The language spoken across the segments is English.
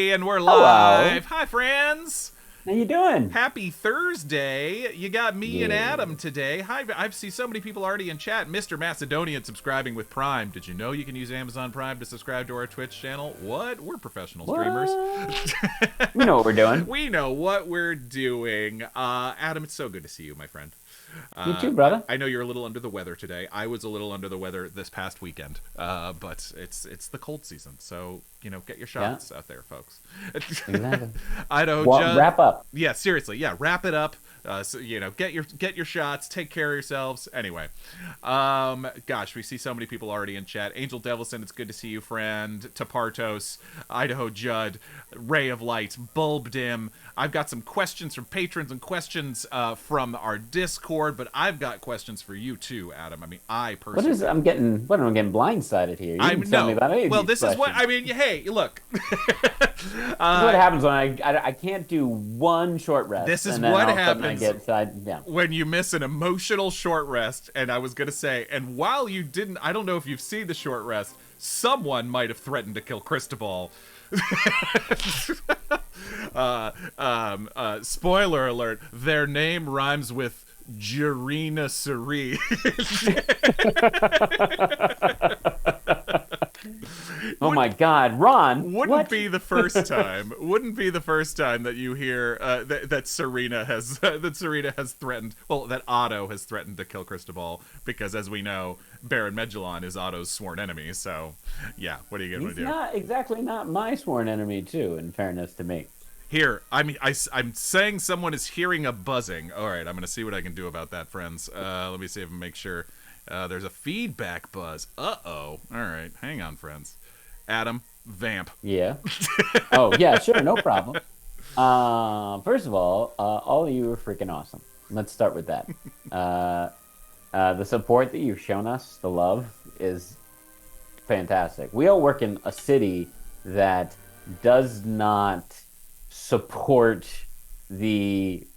Hey, and we're Hello. live. Hi, friends. How you doing? Happy Thursday. You got me and Yeah. Adam today. Hi, I see so many people already in chat. Mr. Macedonian subscribing with Prime. Did you know you can use Amazon Prime to subscribe to our Twitch channel? What? We're professional streamers. What? We know what we're doing. We know what we're doing. Adam, it's so good to see you, my friend. You too, brother. I know you're a little under the weather today. I was a little under the weather this past weekend, but it's the cold season, so get your Yeah, shots out there, folks. exactly. Idaho Well, Judd. wrap up. Yeah, seriously, yeah, wrap it up. So get your shots, take care of yourselves. Anyway, gosh, we see so many people already in chat. Angel Devilson, it's good to see you, friend. Tapartos, Idaho Judd, Ray of Light, Bulb Dim. I've got some questions from patrons and questions from our Discord, but I've got questions for you too, Adam. I mean, I What is? personally. I'm getting blindsided here. You I'm didn't tell me no. about any of Well, these this is what questions. I mean. Hey, look. This is what happens when I can't do one short rest, This is and then what all of a sudden I happens get side down. when you miss an emotional short rest. And I was gonna say, and while you didn't, I don't know if you've seen the short rest. Someone might have threatened to kill Cristobal. Spoiler alert: their name rhymes with Jurina Suri. Oh my God, Ron! Wouldn't What? be the first time. Wouldn't be the first time that you hear that Serena has that Serena has threatened. Well, that Otto has threatened to kill Cristobal because, as we know, Baron Medulon is Otto's sworn enemy. So, yeah, what are you gonna He's do? not exactly not my sworn enemy, too. In fairness to me. Here, I mean, I'm saying someone is hearing a buzzing. All right, I'm gonna see what I can do about that, friends. Let me see if I can make sure. There's a feedback buzz. All right, hang on, friends. Adam, vamp. Yeah. Oh yeah, sure, no problem. First of all of you are freaking awesome. Let's start with that. Uh, the support that you've shown us, the love, is fantastic. We all work in a city that does not support the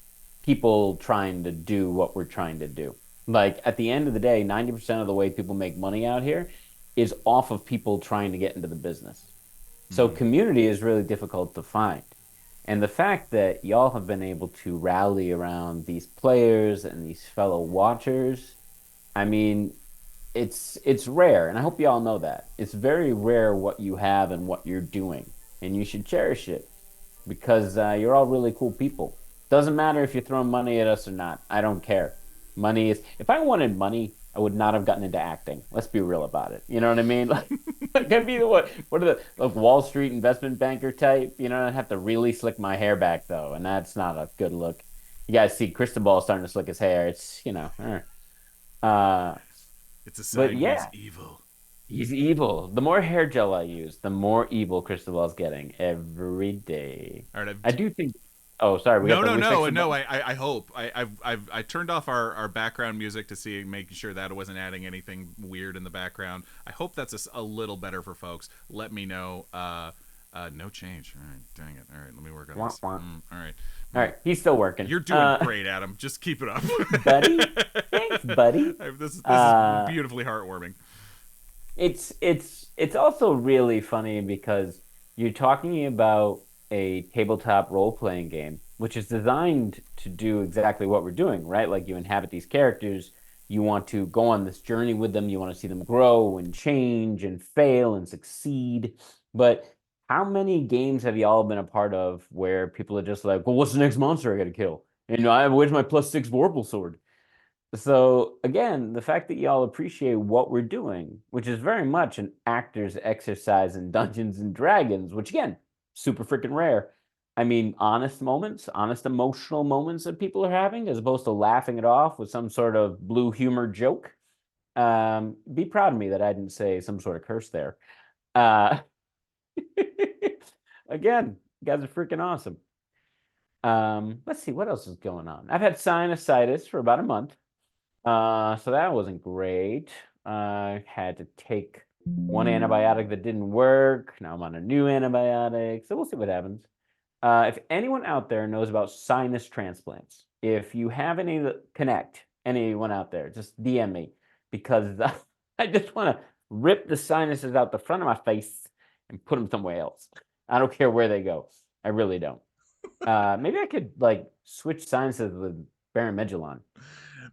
people trying to do what we're trying to do. Like at the end of the day, 90% of the way people make money out here is off of people trying to get into the business. So Mm-hmm. community is really difficult to find. And the fact that y'all have been able to rally around these players and these fellow watchers, I mean, it's rare, and I hope y'all know that. It's very rare what you have and what you're doing, and you should cherish it because you're all really cool people. Doesn't matter if you're throwing money at us or not. I don't care. Money is. If I wanted money, I would not have gotten into acting. Let's be real about it. You know what I mean? Like I'd be the what are the like Wall Street investment banker type? You know, I'd have to really slick my hair back though, and that's not a good look. You guys see Cristobal starting to slick his hair. It's It's a but sign he's yeah, evil. he's evil. The more hair gel I use, the more evil Cristobal's getting every day. All right, I do think. Oh, sorry, we got no, the no, we no, fixed the no. button. I hope I turned off our background music to see, making sure that it wasn't adding anything weird in the background. I hope that's a little better for folks. Let me know. No change. All right, dang it. All right, let me work on Wah, this. wah. All right, All right, he's still working. you're doing great, Adam. Just keep it up. Buddy. Thanks, buddy. This is Uh, beautifully heartwarming. it's also really funny because you're talking about a tabletop role-playing game, which is designed to do exactly what we're doing, right? Like you inhabit these characters, you want to go on this journey with them, you want to see them grow and change and fail and succeed. But how many games have y'all been a part of where people are just like, well, what's the next monster I gotta kill? And where's my +6 Vorpal sword? So again, the fact that y'all appreciate what we're doing, which is very much an actor's exercise in Dungeons and Dragons, which again, super freaking rare. I mean, honest moments, honest emotional moments that people are having, as opposed to laughing it off with some sort of blue humor joke. Be proud of me that I didn't say some sort of curse there. Uh, again, you guys are freaking awesome. Let's see what else is going on. I've had sinusitis for about a month. So that wasn't great. I had to take one antibiotic that didn't work. Now I'm on a new antibiotic. So we'll see what happens. If anyone out there knows about sinus transplants, if you have any that connect, anyone out there, just DM me because I just want to rip the sinuses out the front of my face and put them somewhere else. I don't care where they go. I really don't. Maybe I could like switch sciences with Baron Medulon.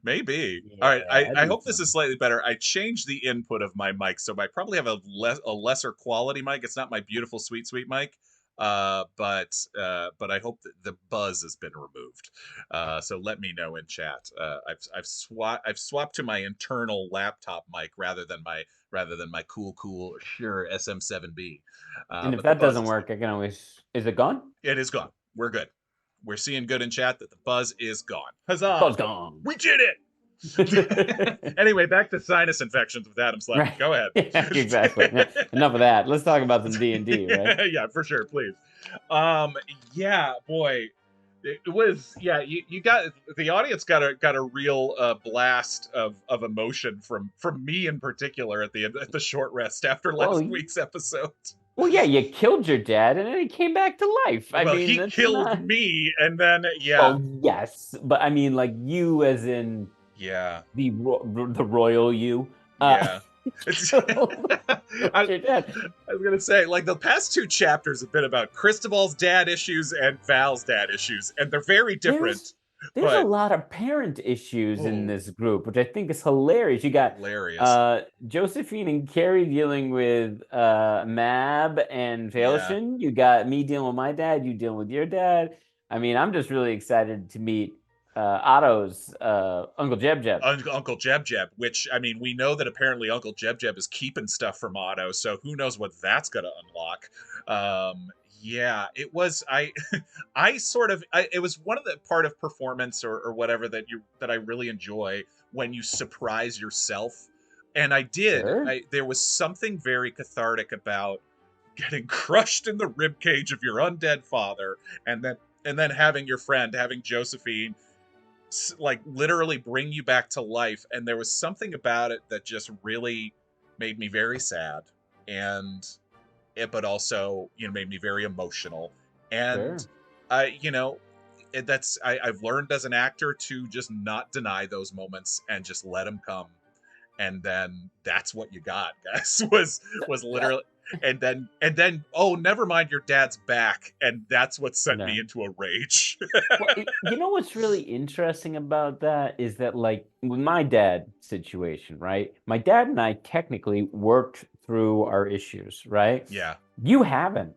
Maybe. All right. Yeah, that'd I be hope this fun. is slightly better. I changed the input of my mic, so I probably have a lesser quality mic. It's not my beautiful, sweet mic. But I hope that the buzz has been removed. So let me know in chat. I've swapped to my internal laptop mic rather than my cool Shure SM7B. And if But the that buzz doesn't is good. work, I can always. Is it gone? It is gone. We're good. We're seeing good in chat that the buzz is gone. Huzzah! Buzz gone. We did it. Anyway, back to sinus infections with Adam Slepper. Right. Go ahead. Yeah, exactly. Yeah. Enough of that. Let's talk about some D&D, right? Yeah, for sure, please. Yeah, boy, it was. Yeah, you got the audience got a real blast of emotion from me in particular at the short rest after last Well, week's episode. well, yeah, you killed your dad and then he came back to life. I Well, mean, he that's killed not. me, and then yeah, Well, yes, but I mean, like you, as in yeah, the royal you. yeah. Killed I, your dad. I was gonna say, like, the past two chapters have been about Cristobal's dad issues and Val's dad issues, and they're very different. There's a But lot of parent issues in oh, this group, which I think is hilarious. You got hilarious. Josephine and Carrie dealing with Mab and Yeah. Failshin. You got me dealing with my dad, you dealing with your dad. I mean, I'm just really excited to meet Otto's Uncle Jeb Jeb. Uncle Jeb Jeb, which, I mean, we know that apparently Uncle Jeb Jeb is keeping stuff from Otto, so who knows what that's gonna unlock. Yeah, it was it was one of the part of performance or whatever that I really enjoy when you surprise yourself. And I did. Sure. There was something very cathartic about getting crushed in the rib cage of your undead father, and then having your friend, having Josephine, like literally bring you back to life. And there was something about it that just really made me very sad, and but also, made me very emotional. And Sure. you know I've learned as an actor to just not deny those moments and just let them come. And then that's what you got, guys. Was literally. And then oh, never mind, your dad's back, and that's what sent No. me into a rage. Well, you know what's really interesting about that is that, like, with my dad situation, right? My dad and I technically worked through our issues, right? Yeah. You haven't.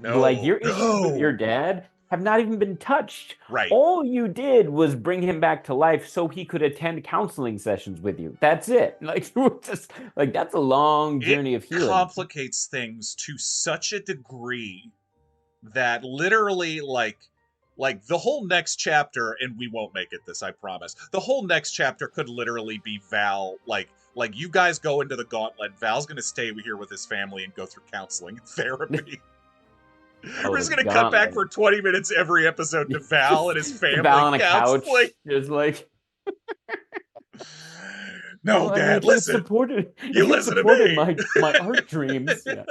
Like, No, your issues with your no. dad have not even been touched. Right. All you did was bring him back to life so he could attend counseling sessions with you. That's it. Like, you were just like, that's a long It journey of healing. complicates things to such a degree that literally, like the whole next chapter, and we won't make it this, I promise. The whole next chapter could literally be Val, like you guys go into the gauntlet. Val's gonna stay here with his family and go through counseling and therapy. Oh, We're the just gonna cut back gauntlet. for 20 minutes every episode to Val and his The family Val on a couch, counseling. just like, No, well, I mean, Dad, listen. You it listen to supported me. my art dreams. Yeah.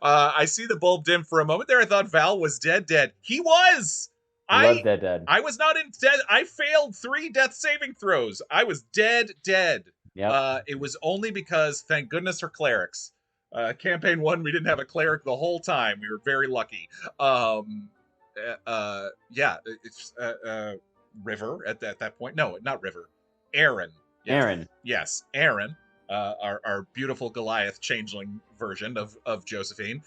I see the bulb dim for a moment there. I thought Val was dead. He was. He was I dead. I was not in dead. I failed 3 death saving throws. I was dead. Yep. It was only because, thank goodness for clerics. Campaign 1, we didn't have a cleric the whole time. We were very lucky. Yeah, it's River at that point. No, not River. Aaron. Yes. Aaron. Yes, Aaron. Our beautiful Goliath changeling version of Josephine.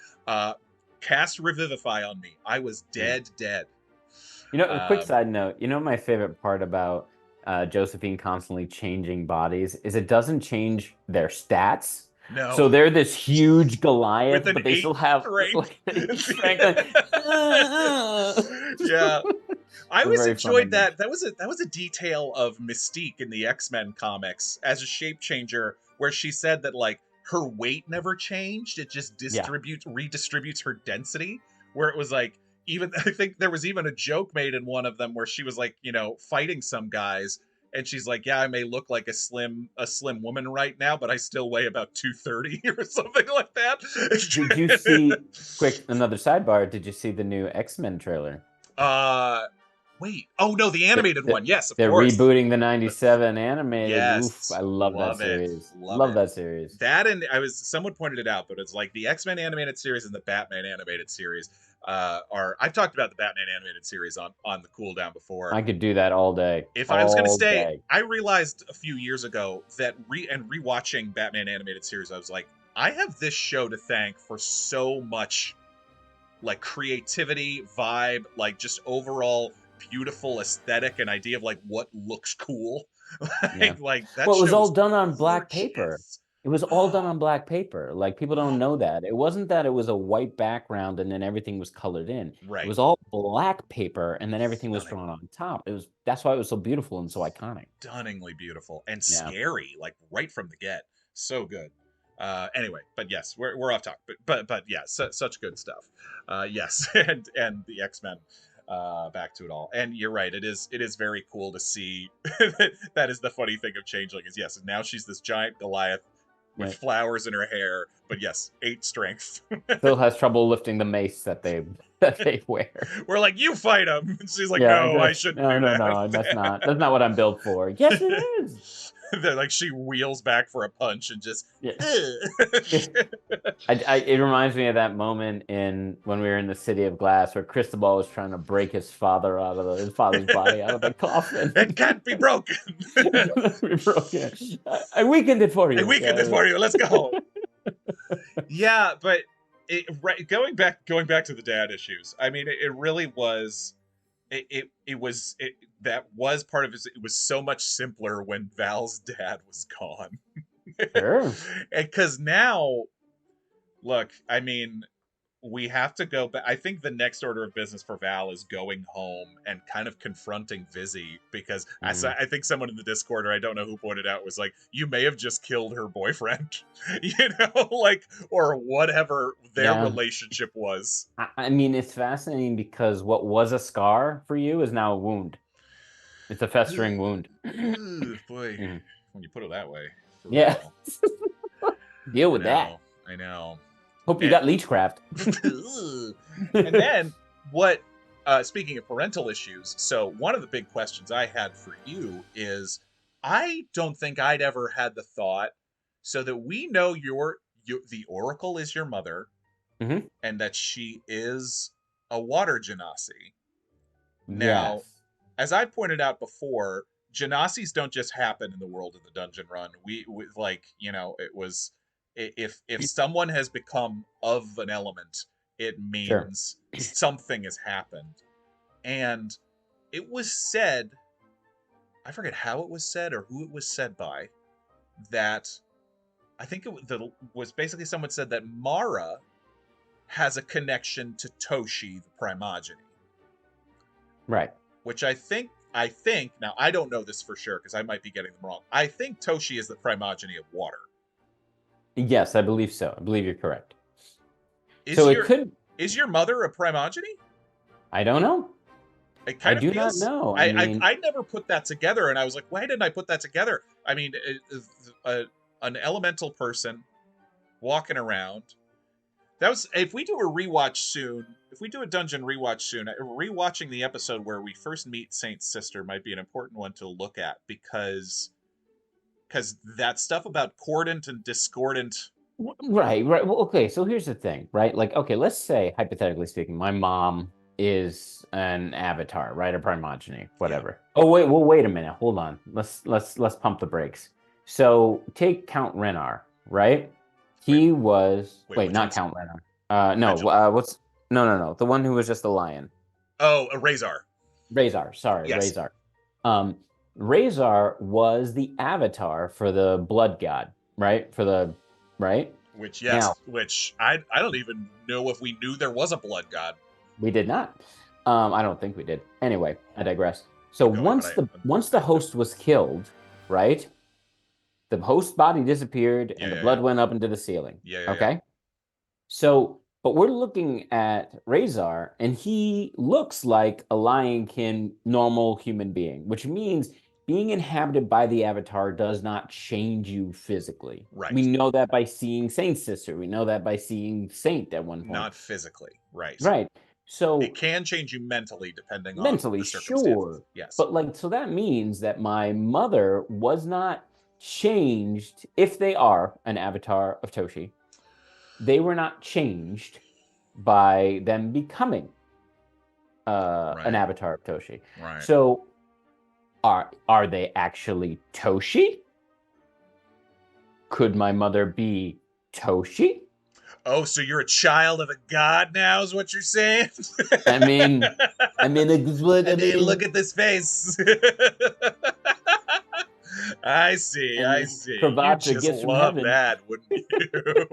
Cast Revivify on me. I was dead. You know, a quick side note. You know, my favorite part about Josephine constantly changing bodies is it doesn't change their stats. No. So they're this huge Goliath, with an but they still have strength. like, strength. Yeah. I always enjoyed that. That was a detail of Mystique in the X-Men comics as a shape changer, where she said that, like, her weight never changed. It just redistributes her density. Where it was like, even I think there was even a joke made in one of them where she was like, fighting some guys, and she's like, yeah, I may look like a slim woman right now, but I still weigh about 230 or something like that. Did you see, another sidebar, did you see the new X-Men trailer? Wait. Oh no, the animated one. Yes, of They're course. rebooting the '97 animated. Oof, Yes. I love that Love it. series. Love Love it. that series. That and someone pointed it out, but it's like the X-Men animated series and the Batman animated series are. I've talked about the Batman animated series on the Cooldown before. I could do that all day. If I was gonna All stay, day. I realized a few years ago that rewatching Batman animated series, I was like, I have this show to thank for so much like creativity, vibe, like just overall beautiful aesthetic and idea of like what looks cool. Yeah. like that Well, it was show all is done on black paper. gorgeous. It was all done on black paper. Like people don't know that. It wasn't that it was a white background and then everything was colored in. It Right. was all black paper and then everything was Stunning. drawn on top. That's why it was so beautiful and so iconic. Stunningly beautiful and Yeah. scary, like right from the get. So good. Anyway, but yes, we're off topic. But yeah, such good stuff. Yes, and the X-Men. Back to it all, and you're right. It is very cool to see. That is the funny thing of Changeling is yes. Now she's this giant Goliath with flowers in her hair, but yes, 8 strength. Still has trouble lifting the mace that they wear. We're like, you fight him. And she's like, Yeah, no, I shouldn't do that. No, that's not what I'm built for. Yes, it is. They're like she wheels back for a punch and just. Yeah. It reminds me of that moment when we were in the City of Glass where Cristobal was trying to break his father's body out of the coffin. It can't be broken. I weakened it for you. I weakened it for you. Let's go. Yeah, but going back to the dad issues. I mean, it really was. That was part of it. It was so much simpler when Val's dad was gone. Sure. Because now, look, I mean, we have to go back. I think the next order of business for Val is going home and kind of confronting Vizzy because I think someone in the Discord, or I don't know who pointed out, was like, you may have just killed her boyfriend, like, or whatever their relationship was. I mean, it's fascinating because what was a scar for you is now a wound. It's a festering wound. Boy, when you put it that way. Yeah. Deal with that. I know. Hope you got Leechcraft. And then speaking of parental issues, so one of the big questions I had for you is, I don't think I'd ever had the thought, so that we know the Oracle is your mother, and that she is a water genasi. Now, as I pointed out before, genasis don't just happen in the world of the dungeon run. We like, it was, if someone has become of an element, it means something has happened. And it was said, I forget how it was said or who it was said by, that I think it was basically someone said that Mara has a connection to Toshi, the primogeny. Right. Which I think, now I don't know this for sure because I might be getting them wrong. I think Toshi is the primogeny of water. Yes, I believe so. I believe you're correct. Is your mother a primogeny? I don't know. I do not know. I never put that together, and I was like, why didn't I put that together? I mean, an elemental person walking around. That was, if we do a rewatch soon, if we do a dungeon rewatch soon, rewatching the episode where we first meet Saint's sister might be an important one to look at because that stuff about cordant and discordant. Right. Well, okay, so here's the thing, right? Like, okay, let's say, hypothetically speaking, my mom is an avatar, right? A primogeny, whatever. Yeah. Oh, wait a minute. Hold on. Let's pump the brakes. So take Count Renar, right? He was not Count Renar. No. The one who was just a lion. Oh, a Razar. Sorry, yes. Razar. Razar was the avatar for the blood god, right? Which I don't even know if we knew there was a blood god. We did not. I don't think we did. Anyway, I digress. So once the host was killed, right? The host body disappeared and the blood went up into the ceiling. Okay. Yeah. So, but we're looking at Razar and he looks like a lionkin normal human being, which means being inhabited by the avatar does not change you physically. Right. We know that by seeing Saint's sister. We know that by seeing Saint at one point. Not physically. Right. Right. So It can change you mentally depending on mentally, the circumstances. sure. Yes. But like, so that means that my mother was not changed. If they are an avatar of Toshi, they were not changed by them becoming an Right. avatar of Toshi. Right. So are they actually Toshi? Could my mother be Toshi? Oh, so you're a child of a god now, is what you're saying? I mean, it's what I mean, look at this face. I see, I and see. You Kravata just gifts from love heaven. that, wouldn't you?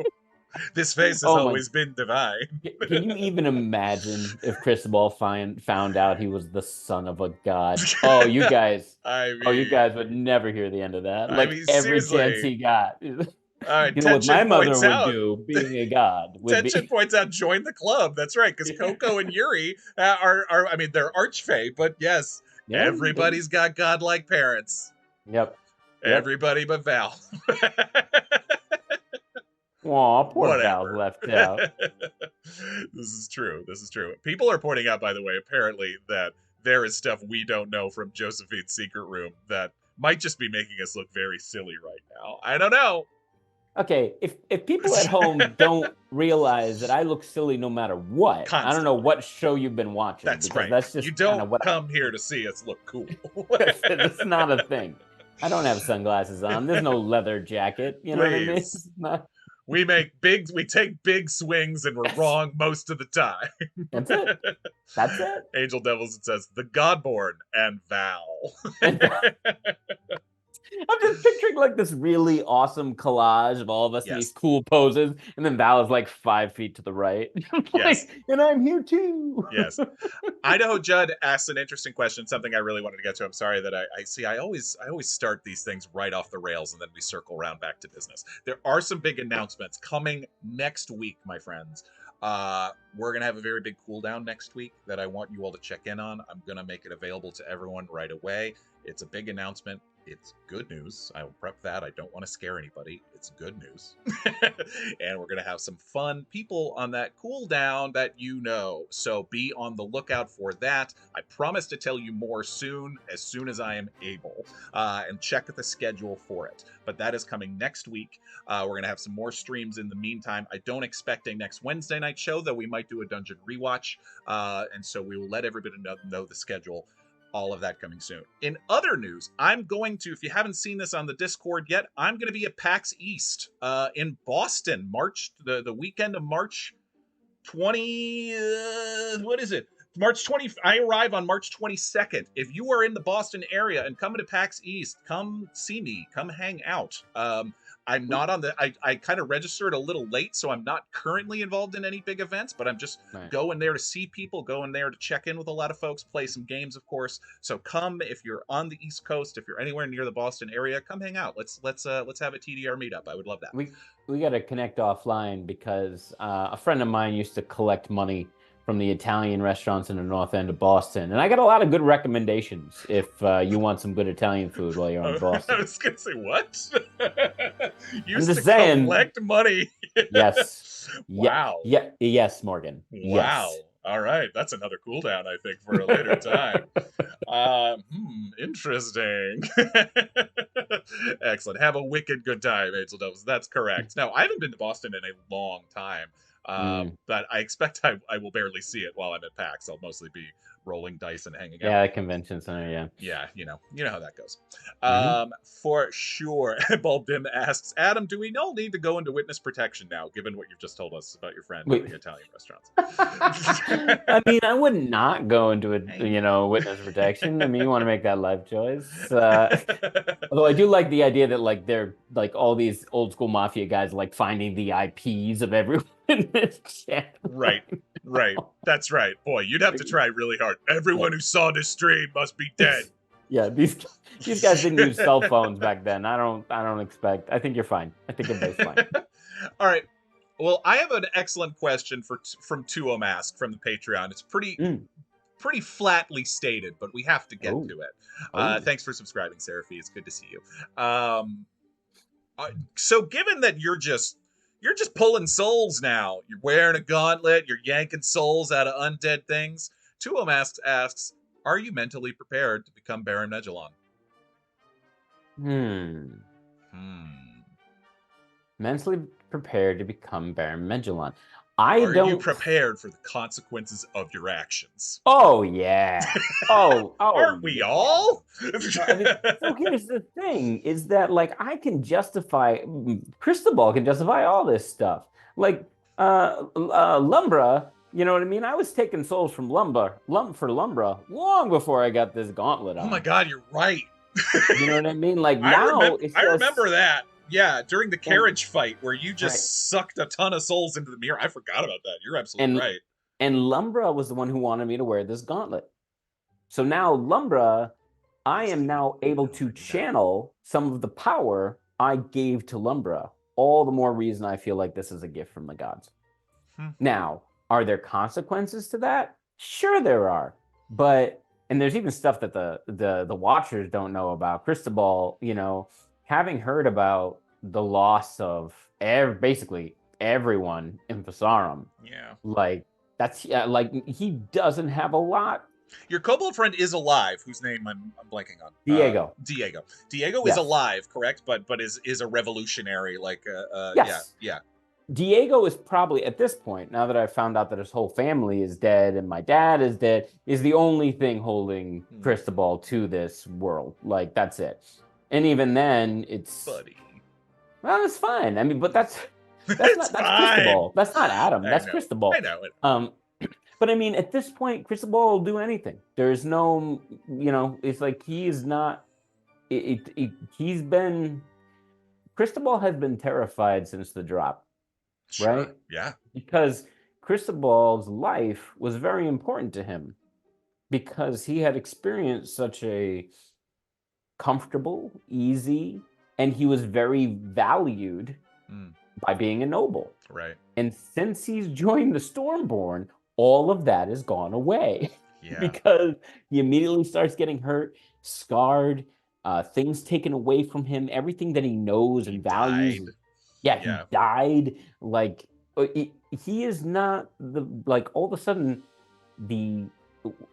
This face has Oh my! always been divine. Can you even imagine if Cristobal found out he was the son of a god? I You mean, guys would never hear the end of that. Like every chance seriously. he got. All right, What my tension mother points would out. do, being a god, would Tension be. points out. Join the club. That's right, because Coco and Yuri are. I mean, they're archfey, but yes, Yeah. everybody's got godlike parents. Yep. Everybody but Val. Aw, poor Val's Whatever. left out. This is true. This is true. People are pointing out, by the way, apparently that there is stuff we don't know from Josephine's secret room that might just be making us look very silly right now. I don't know. Okay, if people at home don't realize that I look silly no matter what, I don't know Constantly. what show you've been watching, That's because right. that's You just kind don't of what come here to see us look cool. it's not a thing. I don't have sunglasses on. There's no leather jacket. You know what I mean? Please. It's not, We take big swings and we're wrong most of the time. that's it. That's it. Angel Devils, it says the Godborn and Val. I'm just picturing like this really awesome collage of all of us in these Yes. cool poses, and then Val is like 5 feet to the right. Yes. And I'm here too. Yes. Idaho Judd asked an interesting question, something I really wanted to get to. I'm sorry that I see I always start these things right off the rails and then we circle around back to business. There are some big announcements coming next week, my friends. We're gonna have a very big cooldown next week that I want you all to check in on. I'm gonna make it available to everyone right away. It's a big announcement. It's good news. I will prep that. I don't want to scare anybody. It's good news. And we're going to have some fun people on that cooldown that you know. So be on the lookout for that. I promise to tell you more soon as I am able. And check the schedule for it. But that is coming next week. We're going to have some more streams in the meantime. I don't expect a next Wednesday night show, though we might do a dungeon rewatch. And so we will let everybody know the schedule. All of that coming soon. In other news, I'm going to, if you haven't seen this on the Discord yet, I'm going to be at PAX East in Boston, the weekend of March 20, what is it? March 20, I arrive on March 22nd. If you are in the Boston area and coming to PAX East, come see me, come hang out. I'm not on I kind of registered a little late, so I'm not currently involved in any big events, but I'm just going there to see people, going there to check in with a lot of folks, play some games, of course. So come if you're on the East Coast, if you're anywhere near the Boston area, come hang out. Let's have a TDR meetup. I would love that. We got to connect offline, because a friend of mine used to collect money from the Italian restaurants in the north end of Boston, and I got a lot of good recommendations if you want some good Italian food while you're in Boston. I was gonna say, what? I'm just saying. Collect money. Yes. Wow. Yes, Morgan. Wow. Yes. All right, that's another cooldown, I think, for a later time. Interesting. Excellent. Have a wicked good time, Angel Devils. That's correct. Now, I haven't been to Boston in a long time, but I expect I will barely see it while I'm at PAX. I'll mostly be rolling dice and hanging out. Yeah, convention center, yeah. Yeah, you know how that goes. For sure. Bulb Dim asks, Adam, do we all need to go into witness protection now, given what you've just told us about your friend at the Italian restaurants? I mean, I would not go into it, witness protection. I mean, you want to make that life choice. Although I do like the idea that like they're like all these old school mafia guys like finding the IPs of everyone in this chat. Right. That's right. Boy, you'd have to try really hard. Everyone who saw this stream must be dead. Yeah, these guys didn't use cell phones back then. I don't expect. I think you're fine. I think everybody's fine. All right. Well, I have an excellent question from Tuomask from the Patreon. It's pretty flatly stated, but we have to get to it. Thanks for subscribing, Seraphy. It's good to see you. So given that you're just You're just pulling souls now. You're wearing a gauntlet. You're yanking souls out of undead things. Tuom asks, are you mentally prepared to become Baron Megalon? Mentally prepared to become Baron Megalon. Are you prepared for the consequences of your actions? Oh yeah. Oh, aren't we all? I mean, so here's the thing: is that like I can justify, Cristobal can justify all this stuff. Like Lumbra, you know what I mean? I was taking souls from Lumbra long before I got this gauntlet on. Oh my god, you're right. You know what I mean? Like I remember that. Yeah, during the carriage fight where you just sucked a ton of souls into the mirror. I forgot about that. You're absolutely right. And Lumbra was the one who wanted me to wear this gauntlet. So now Lumbra, I am now able to channel some of the power I gave to Lumbra. All the more reason I feel like this is a gift from the gods. Now, are there consequences to that? Sure there are. But, and there's even stuff that the watchers don't know about. Cristobal, you know, having heard about the loss of basically everyone in Fasarum. Yeah. Like, that's, like, he doesn't have a lot. Your kobold friend is alive, whose name I'm blanking on. Diego. Diego is alive, correct? But is a revolutionary, like yes. Yeah. Diego is probably, at this point, now that I've found out that his whole family is dead and my dad is dead, is the only thing holding Cristobal to this world. Like, that's it. And even then, it's... Buddy. Well, it's fine. I mean, but that's Cristobal. That's not Adam. That's Cristobal. I know it. But I mean, at this point, Cristobal will do anything. There's no, you know, it's like he is not, he's been, Cristobal has been terrified since the drop, right? Yeah. Because Cristobal's life was very important to him because he had experienced such a comfortable, easy, and he was very valued by being a noble. Right. And since he's joined the Stormborn, all of that has gone away. Yeah. Because he immediately starts getting hurt, scarred, things taken away from him, everything that he knows and values. Died. Yeah, he died. Like, he is not like, all of a sudden,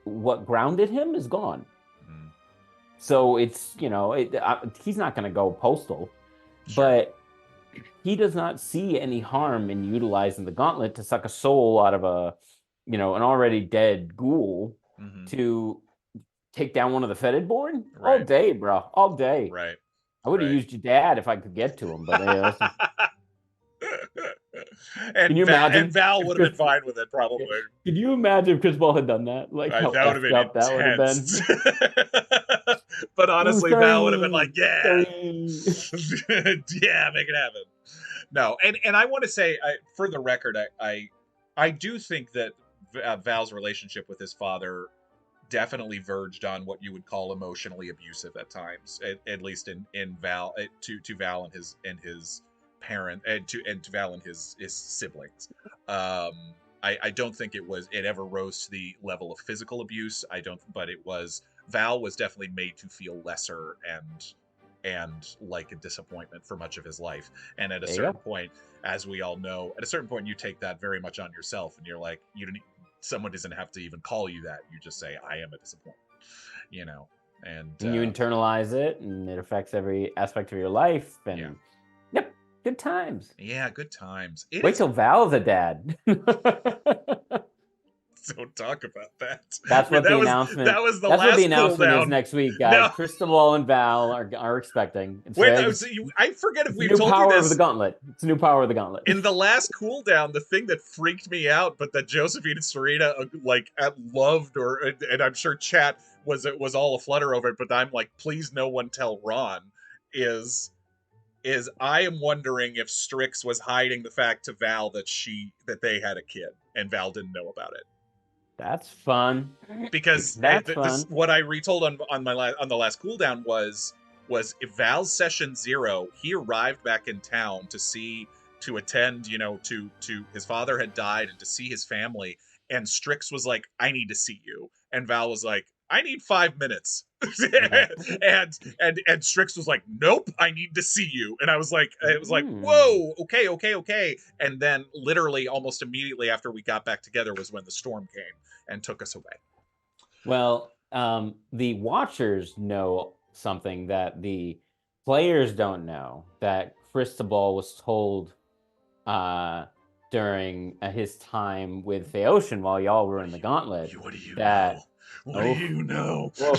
what grounded him is gone. So it's, you know, he's not going to go postal, but he does not see any harm in utilizing the gauntlet to suck a soul out of an already dead ghoul to take down one of the Fetidborn. All day, bro. All day. Right. I would have used your dad if I could get to him, but Can you imagine? And Val would have been fine with it, probably. Can you imagine if Cristobal had done that? Like, how that would have been intense. But honestly, Val would have been like, yeah, yeah, make it happen. No, and I want to say, for the record, I do think that Val's relationship with his father definitely verged on what you would call emotionally abusive at times, at least in Val, to Val and his parent, and to Val and his siblings. I don't think it ever rose to the level of physical abuse. But Val was definitely made to feel lesser and like a disappointment for much of his life. And at a certain point, as we all know, at a certain point, you take that very much on yourself, and you're like, someone doesn't have to even call you that. You just say, I am a disappointment, you know, and you internalize it, and it affects every aspect of your life. And yep, good times. Yeah, good times. Wait till Val's a dad. Don't talk about that. That's what the announcement. That was the last. That's what the announcement is next week, guys. No. Cristobal and Val are expecting. I forget if we told you this. New power of the gauntlet. It's a new power of the gauntlet. In the last cooldown, the thing that freaked me out, but that Josephine and Serena loved, and I'm sure chat was all aflutter over it. But I'm like, please, no one tell Ron. Is I am wondering if Strix was hiding the fact to Val that they had a kid and Val didn't know about it. That's fun. Because what I retold on the last cooldown was if Val's session 0, he arrived back in town to attend, to his father had died and to see his family, and Strix was like, I need to see you. And Val was like, I need 5 minutes. and Strix was like, nope, I need to see you. And I was like, it was like, whoa, okay. And then literally almost immediately after we got back together was when the storm came and took us away. Well, the watchers know something that the players don't know, that Cristobal was told during his time with Phaeocian while y'all were in the gauntlet. What do you that, know? What do you know? Well,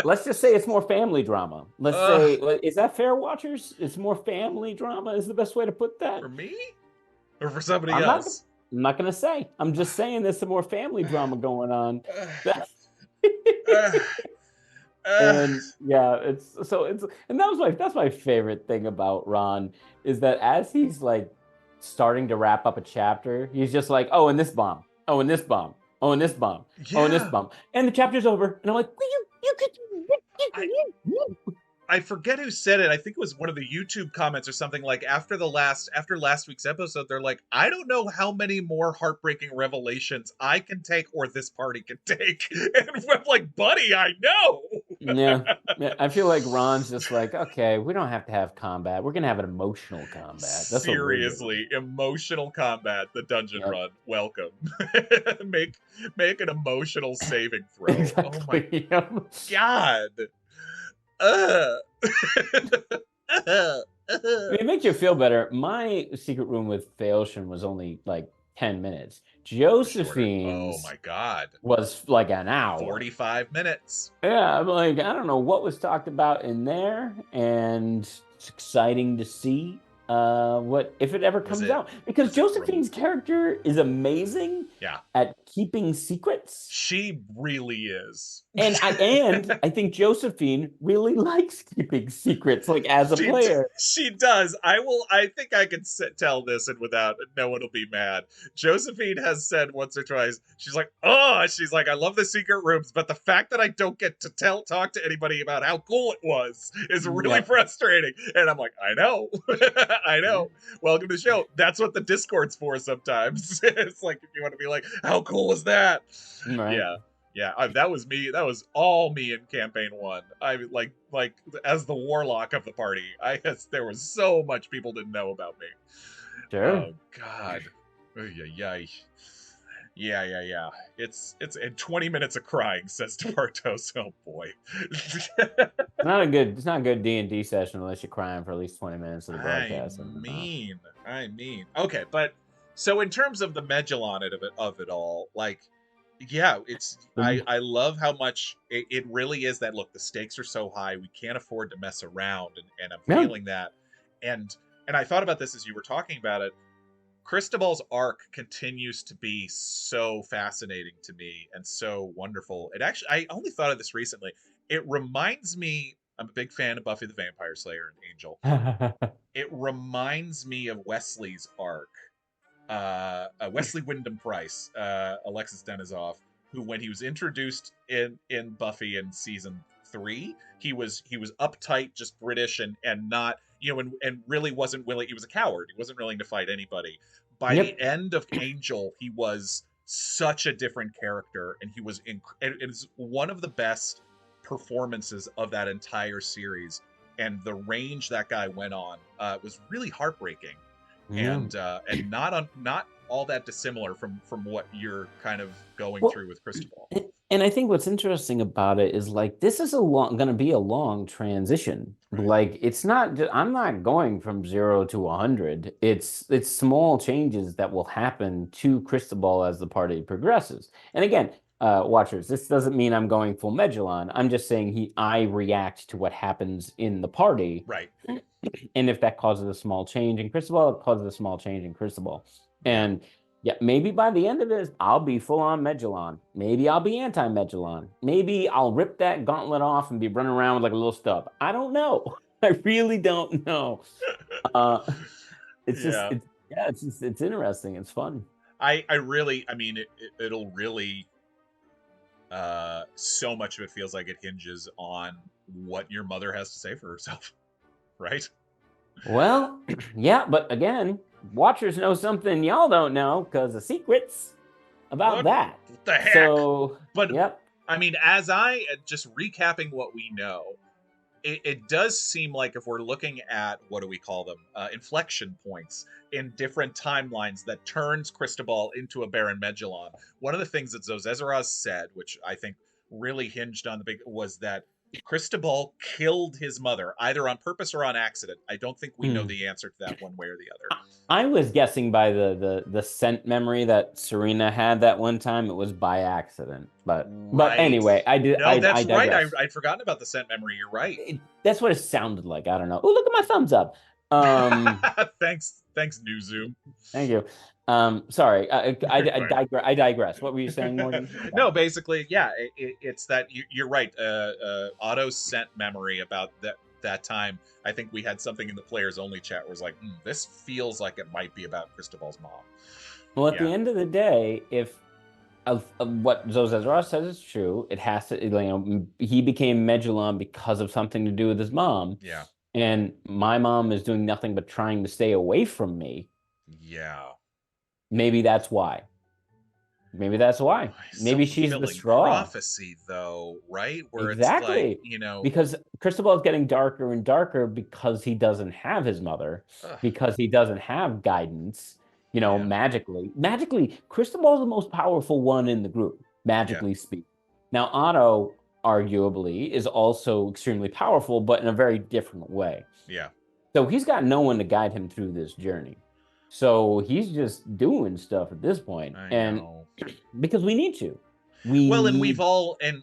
let's just say it's more family drama. Let's say, is that fair, watchers? It's more family drama is the best way to put that. For me? Or for somebody else? I'm not going to say. I'm just saying there's some more family drama going on. And yeah, that's my favorite thing about Ron is that as he's like starting to wrap up a chapter, he's just like, oh, and this bomb, oh, and this bomb, oh, and this bomb, oh, and this bomb, and the chapter's over, and I'm like, you could. I forget who said it. I think it was one of the YouTube comments or something, like after last week's episode, they're like, I don't know how many more heartbreaking revelations I can take or this party can take. And I'm like, buddy, I know. Yeah. I feel like Ron's just like, okay, we don't have to have combat. We're going to have an emotional combat. That's seriously, emotional combat, the dungeon run. Welcome. make an emotional saving throw. Exactly. Oh my God. It makes you feel better. My secret room with Phaeocian was only like 10 minutes. Josephine's oh my God, was like an hour. 45 minutes. Yeah, I'm like, I don't know what was talked about in there, and it's exciting to see what if it ever comes out, because Josephine's character is amazing at keeping secrets. She really is. And I think Josephine really likes keeping secrets, like as a player. She does. I think I can tell this, and without no one will be mad. Josephine has said once or twice, she's like, I love the secret rooms, but the fact that I don't get to talk to anybody about how cool it was is really frustrating. And I'm like, I know. I know. Welcome to the show. That's what the Discord's for sometimes. It's like, if you want to be like, how cool was that? Right. Yeah. That was me. That was all me in campaign 1. I like as the warlock of the party. There was so much people didn't know about me. Sure. Oh God. Yeah. It's 20 minutes of crying, says Departos. Oh boy. It's not a good D&D session unless you're crying for at least 20 minutes of the broadcast. I mean. Okay, but so in terms of the Megillon of it all, like, yeah, I love how much it really is that, look, the stakes are so high, we can't afford to mess around, and I'm feeling that. And I thought about this as you were talking about it. Cristobal's arc continues to be so fascinating to me and so wonderful. I only thought of this recently. It reminds me, I'm a big fan of Buffy the Vampire Slayer and Angel. It reminds me of Wesley's arc. Wesley Wyndham Price, Alexis Denisoff, who, when he was introduced in Buffy in season 3, he was uptight, just British, and not, and really wasn't willing. He was a coward. He wasn't willing to fight anybody. By the end of Angel, he was such a different character, and he was it's one of the best performances of that entire series. And the range that guy went on was really heartbreaking. And not all that dissimilar from what you're kind of going through with Cristobal. And I think what's interesting about it is, like, this is going to be a long transition. Right. Like, it's not. I'm not going from 0 to 100. It's small changes that will happen to Cristobal as the party progresses. And again, watchers, this doesn't mean I'm going full Megillon. I'm just saying I react to what happens in the party. Right. And if that causes a small change in Cristobal, it causes a small change in Cristobal. And yeah, maybe by the end of this, I'll be full on Megillon. Maybe I'll be anti-Megillon. Maybe I'll rip that gauntlet off and be running around with like a little stub. I don't know. I really don't know. It's interesting. It's fun. It'll really, so much of it feels like it hinges on what your mother has to say for herself. Right? Well, yeah, but again, watchers know something y'all don't know because of secrets about that. What the heck? So, but yep. I mean, as I just recapping what we know, it does seem like if we're looking at, what do we call them, inflection points in different timelines that turns Cristobal into a Baron Medulon. One of the things that Zozesaraz said, which I think really hinged on was that Cristobal killed his mother, either on purpose or on accident. I don't think we know the answer to that one way or the other. I was guessing by the scent memory that Serena had that one time. It was by accident, but anyway, I did. No, that's I digress. right. I'd forgotten about the scent memory. You're right. That's what it sounded like. I don't know. Oh, look at my thumbs up. Thanks, New Zoom. Thank you. Sorry, I digress. What were you saying, Morgan? No, basically, yeah, it's that you're right. Otto's scent memory about that time. I think we had something in the players only chat where it was like, this feels like it might be about Cristobal's mom. Well, at the end of the day, if what Zozesaraz says is true, it has to. He became Medulon because of something to do with his mom. Yeah. And my mom is doing nothing but trying to stay away from me. Yeah. Maybe that's why. Maybe she's the straw. Prophecy, though, right? Where exactly. It's like, because Cristobal is getting darker and darker because he doesn't have his mother, because he doesn't have guidance. Magically, Cristobal is the most powerful one in the group, magically speaking. Now, Otto, arguably, is also extremely powerful, but in a very different way. Yeah. So he's got no one to guide him through this journey. So he's just doing stuff at this point. I know. Because we need to. And we've all and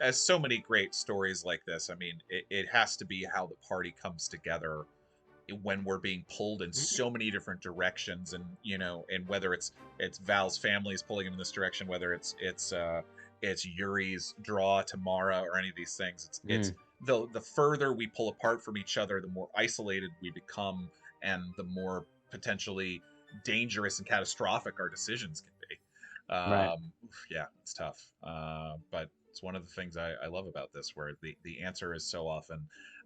as so many great stories like this, I mean, it has to be how the party comes together when we're being pulled in so many different directions, and and whether it's Val's family is pulling him in this direction, whether it's Yuri's draw to Mara or any of these things. It's the further we pull apart from each other, the more isolated we become, and the more potentially dangerous and catastrophic our decisions can be. Right. Yeah, it's tough. But it's one of the things I love about this, where the answer is so often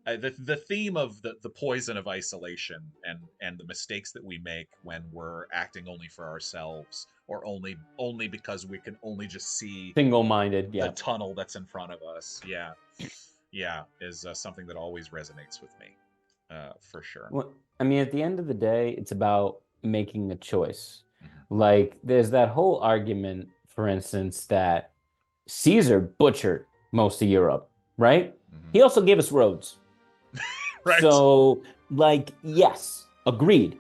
the theme of the poison of isolation and the mistakes that we make when we're acting only for ourselves, or only because we can only just see single-minded the tunnel that's in front of us. Yeah, is something that always resonates with me, for sure. Well, I mean, at the end of the day, it's about making a choice. Like, there's that whole argument, for instance, that Caesar butchered most of Europe, right? He also gave us roads. Right. So, yes, agreed.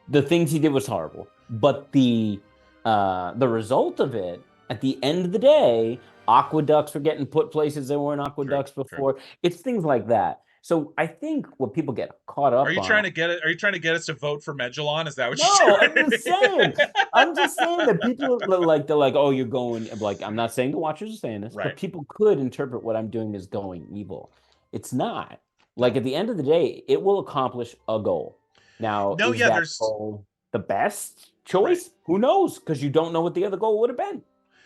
The things he did was horrible, but the result of it, at the end of the day, aqueducts were getting put places that weren't aqueducts before. True. It's things like that. So I think what people get caught up on. Are you trying to get us to vote for Medulon? Is that what you're saying? No, I'm just saying that people they're like, oh, you're going, like, I'm not saying the watchers are saying this, but people could interpret what I'm doing as going evil. It's not. Like, at the end of the day, it will accomplish a goal. Now, there's goal the best choice? Right. Who knows? Because you don't know what the other goal would have been.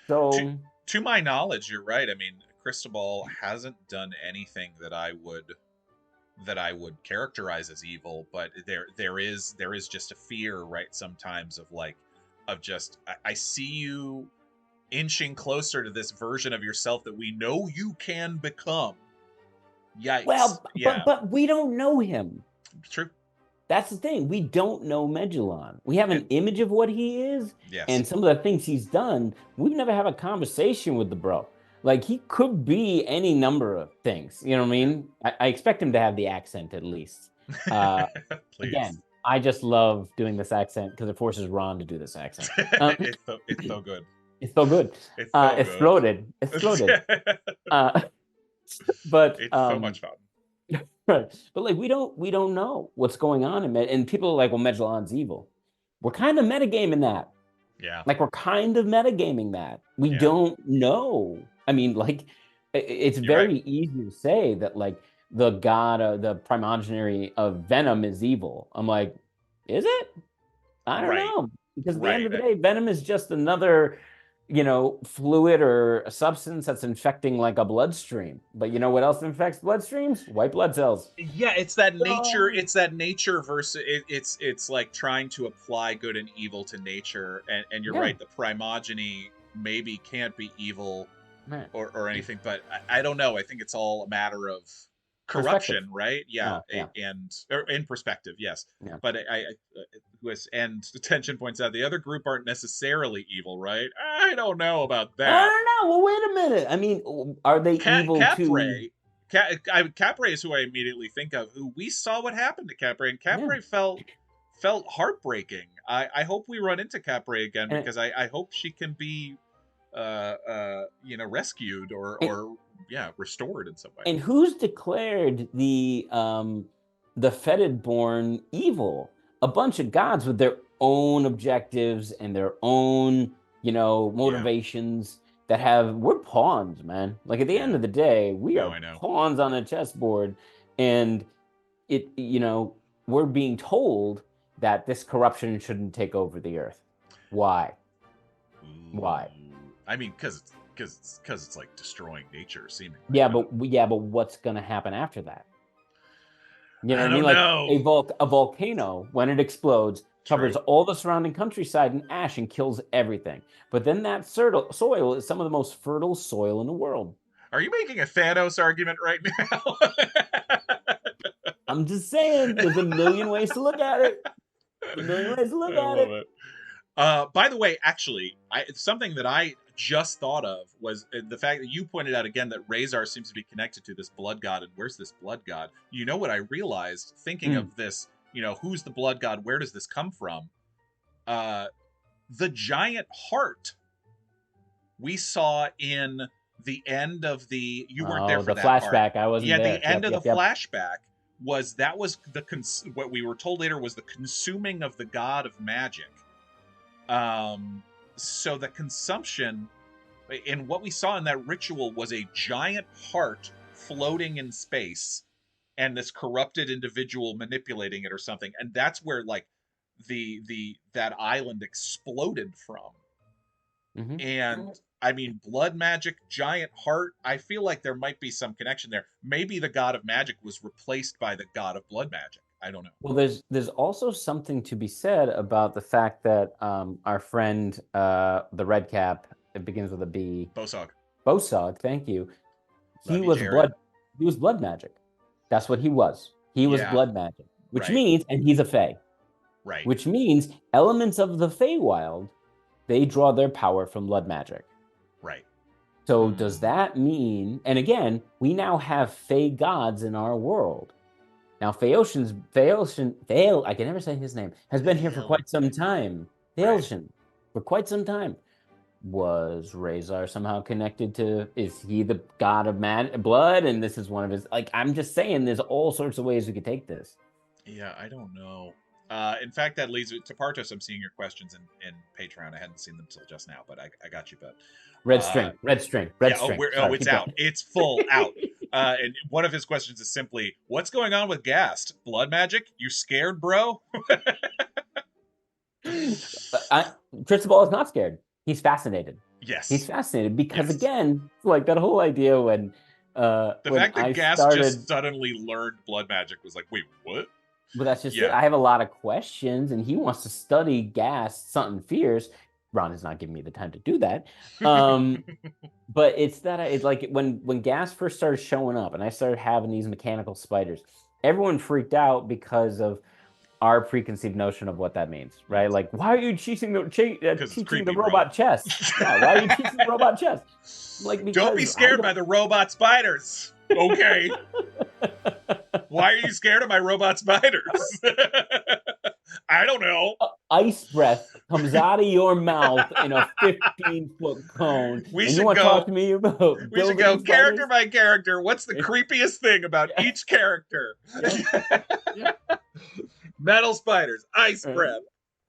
So, to my knowledge, you're right. I mean, Cristobal hasn't done anything that I would characterize as evil, but there is just a fear, right, sometimes of just I see you inching closer to this version of yourself that we know you can become. Yikes. Well, but we don't know him. True. That's the thing. We don't know Medulon. We have an image of what he is, and some of the things he's done. We've never had a conversation with the bro. Like, he could be any number of things. You know what I mean? I expect him to have the accent at least. Again, I just love doing this accent because it forces Ron to do this accent. It's so good. It's so good. It's floated. It's floated. But it's so much fun. Right. But like, we don't know what's going on in and people are like, well, Medulon's evil. We're kind of metagaming that. Yeah. Like, we're kind of metagaming that. We don't know. I mean, like, it's very easy to say that, like, the god, the primogeny of Venom is evil. I'm like, is it? I don't know. Because at the end of the day, Venom is just another, fluid or a substance that's infecting, like, a bloodstream. But you know what else infects bloodstreams? White blood cells. Yeah, it's that nature. It's that nature versus it's like trying to apply good and evil to nature. And you're right. The primogeny maybe can't be evil Right. or anything, but I don't know. I think it's all a matter of Perspective. corruption, right? Yeah, Oh, yeah. and or in perspective, yes. Yeah. But and Tension points out the other group aren't necessarily evil, right? I don't know about I that. don't know. Well, wait a minute. I mean, are they evil too? Capre is who I immediately think of. Who we saw what happened to Capre, and Yeah. Capre felt heartbreaking. I hope we run into Capre again And, because I hope she can be rescued or restored in some way. and who's declared the fetid born evil? A bunch of gods with their own objectives and their own, motivations we're pawns, man. Like at the end of the day, we are pawns on a chessboard, and we're being told that this corruption shouldn't take over the earth. Why? Why? I mean, because it's like destroying nature, seemingly. Yeah, but what's gonna happen after that? You know what I mean? Know. Like a volcano, when it explodes, covers all the surrounding countryside in ash and kills everything. But then that soil is some of the most fertile soil in the world. Are you making a Thanos argument right now? I'm just saying, there's a million ways to look at it. By the way, actually, something that I just thought of was the fact that you pointed out again that Razor seems to be connected to this blood god, and where's this blood god? You know what I realized thinking of this, who's the blood god? Where does this come from? The giant heart we saw in the end of you weren't there for the that flashback. part. I wasn't there. The end of the flashback was what we were told later was the consuming of the god of magic. So the consumption in what we saw in that ritual was a giant heart floating in space and this corrupted individual manipulating it or something. And that's where like that island exploded from. Mm-hmm. And I mean, blood magic, giant heart. I feel like there might be some connection there. Maybe the god of magic was replaced by the god of blood magic. I don't know. Well, there's also something to be said about the fact that our friend, the red cap, it begins with a B. Bosog, thank you. He was blood magic. That's what he was. He was blood magic, which means, and he's a Fae. Right. Which means elements of the Feywild, they draw their power from blood magic. Right. So does that mean, and again, we now have Fey gods in our world. Now, Phaeocian, I can never say his name, has been here for quite some time. Phaeocian, for quite some time. Was Razor somehow connected to, is he the god of blood? And this is one of his, I'm just saying, there's all sorts of ways we could take this. Yeah, I don't know. In fact, that leads to Partos. I'm seeing your questions in Patreon. I hadn't seen them till just now, but I got you, bud. Red string. Sorry, it's out. It's full out. And one of his questions is simply, what's going on with Gast? Blood magic? You scared, bro? Cristobal is not scared. He's fascinated. Yes. He's fascinated because, again, like that whole idea when... the fact that Gast just suddenly learned blood magic was like, wait, what? But that's just it. I have a lot of questions, and he wants to study Gast, something fierce. Ron is not giving me the time to do that. But it's like when Gas first started showing up and I started having these mechanical spiders, everyone freaked out because of our preconceived notion of what that means, right? Like, why are you teaching the robot chess? Why are you teaching the robot chess? Like, don't be scared by the robot spiders. Okay. Why are you scared of my robot spiders? I don't know. Ice breath comes out of your mouth in a 15-foot cone. We should talk to me about we should go character by character. What's the creepiest thing about each character? Metal spiders, ice breath.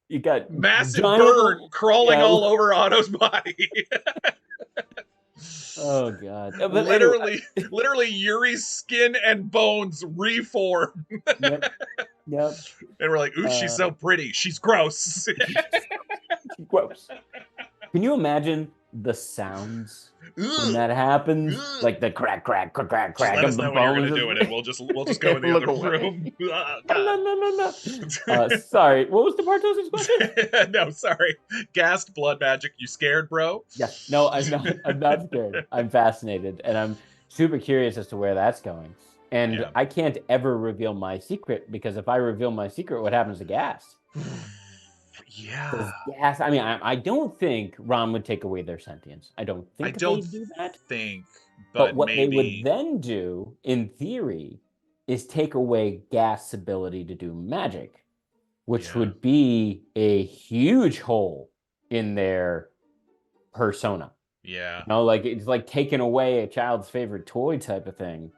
You got massive bird crawling all over Otto's body. Oh god! Literally, Yuri's skin and bones reform. Yep. And we're like, ooh, she's so pretty. She's gross. Gross. Can you imagine the sounds when that happens, Ugh. like the crack, crack, crack, crack, Just crack let of us the know when you're bones. gonna do it, and we'll just go in the Look other away. room. Oh, No, God. no, no. Sorry, what was the Bartos' question? No, sorry. Gassed blood magic. You scared, bro? Yeah, no, I'm not. I'm not scared. I'm fascinated, and I'm super curious as to where that's going. And Yeah. I can't ever reveal my secret because if I reveal my secret, what happens to Gas? Yeah. Does Gas? I mean, I don't think Ron would take away their sentience. I don't I think don't they'd do that. think, But but what they would maybe. then do, in theory, is take away Gas's ability to do magic, which Yeah. would be a huge hole in their persona. Yeah. Like it's like taking away a child's favorite toy type of thing.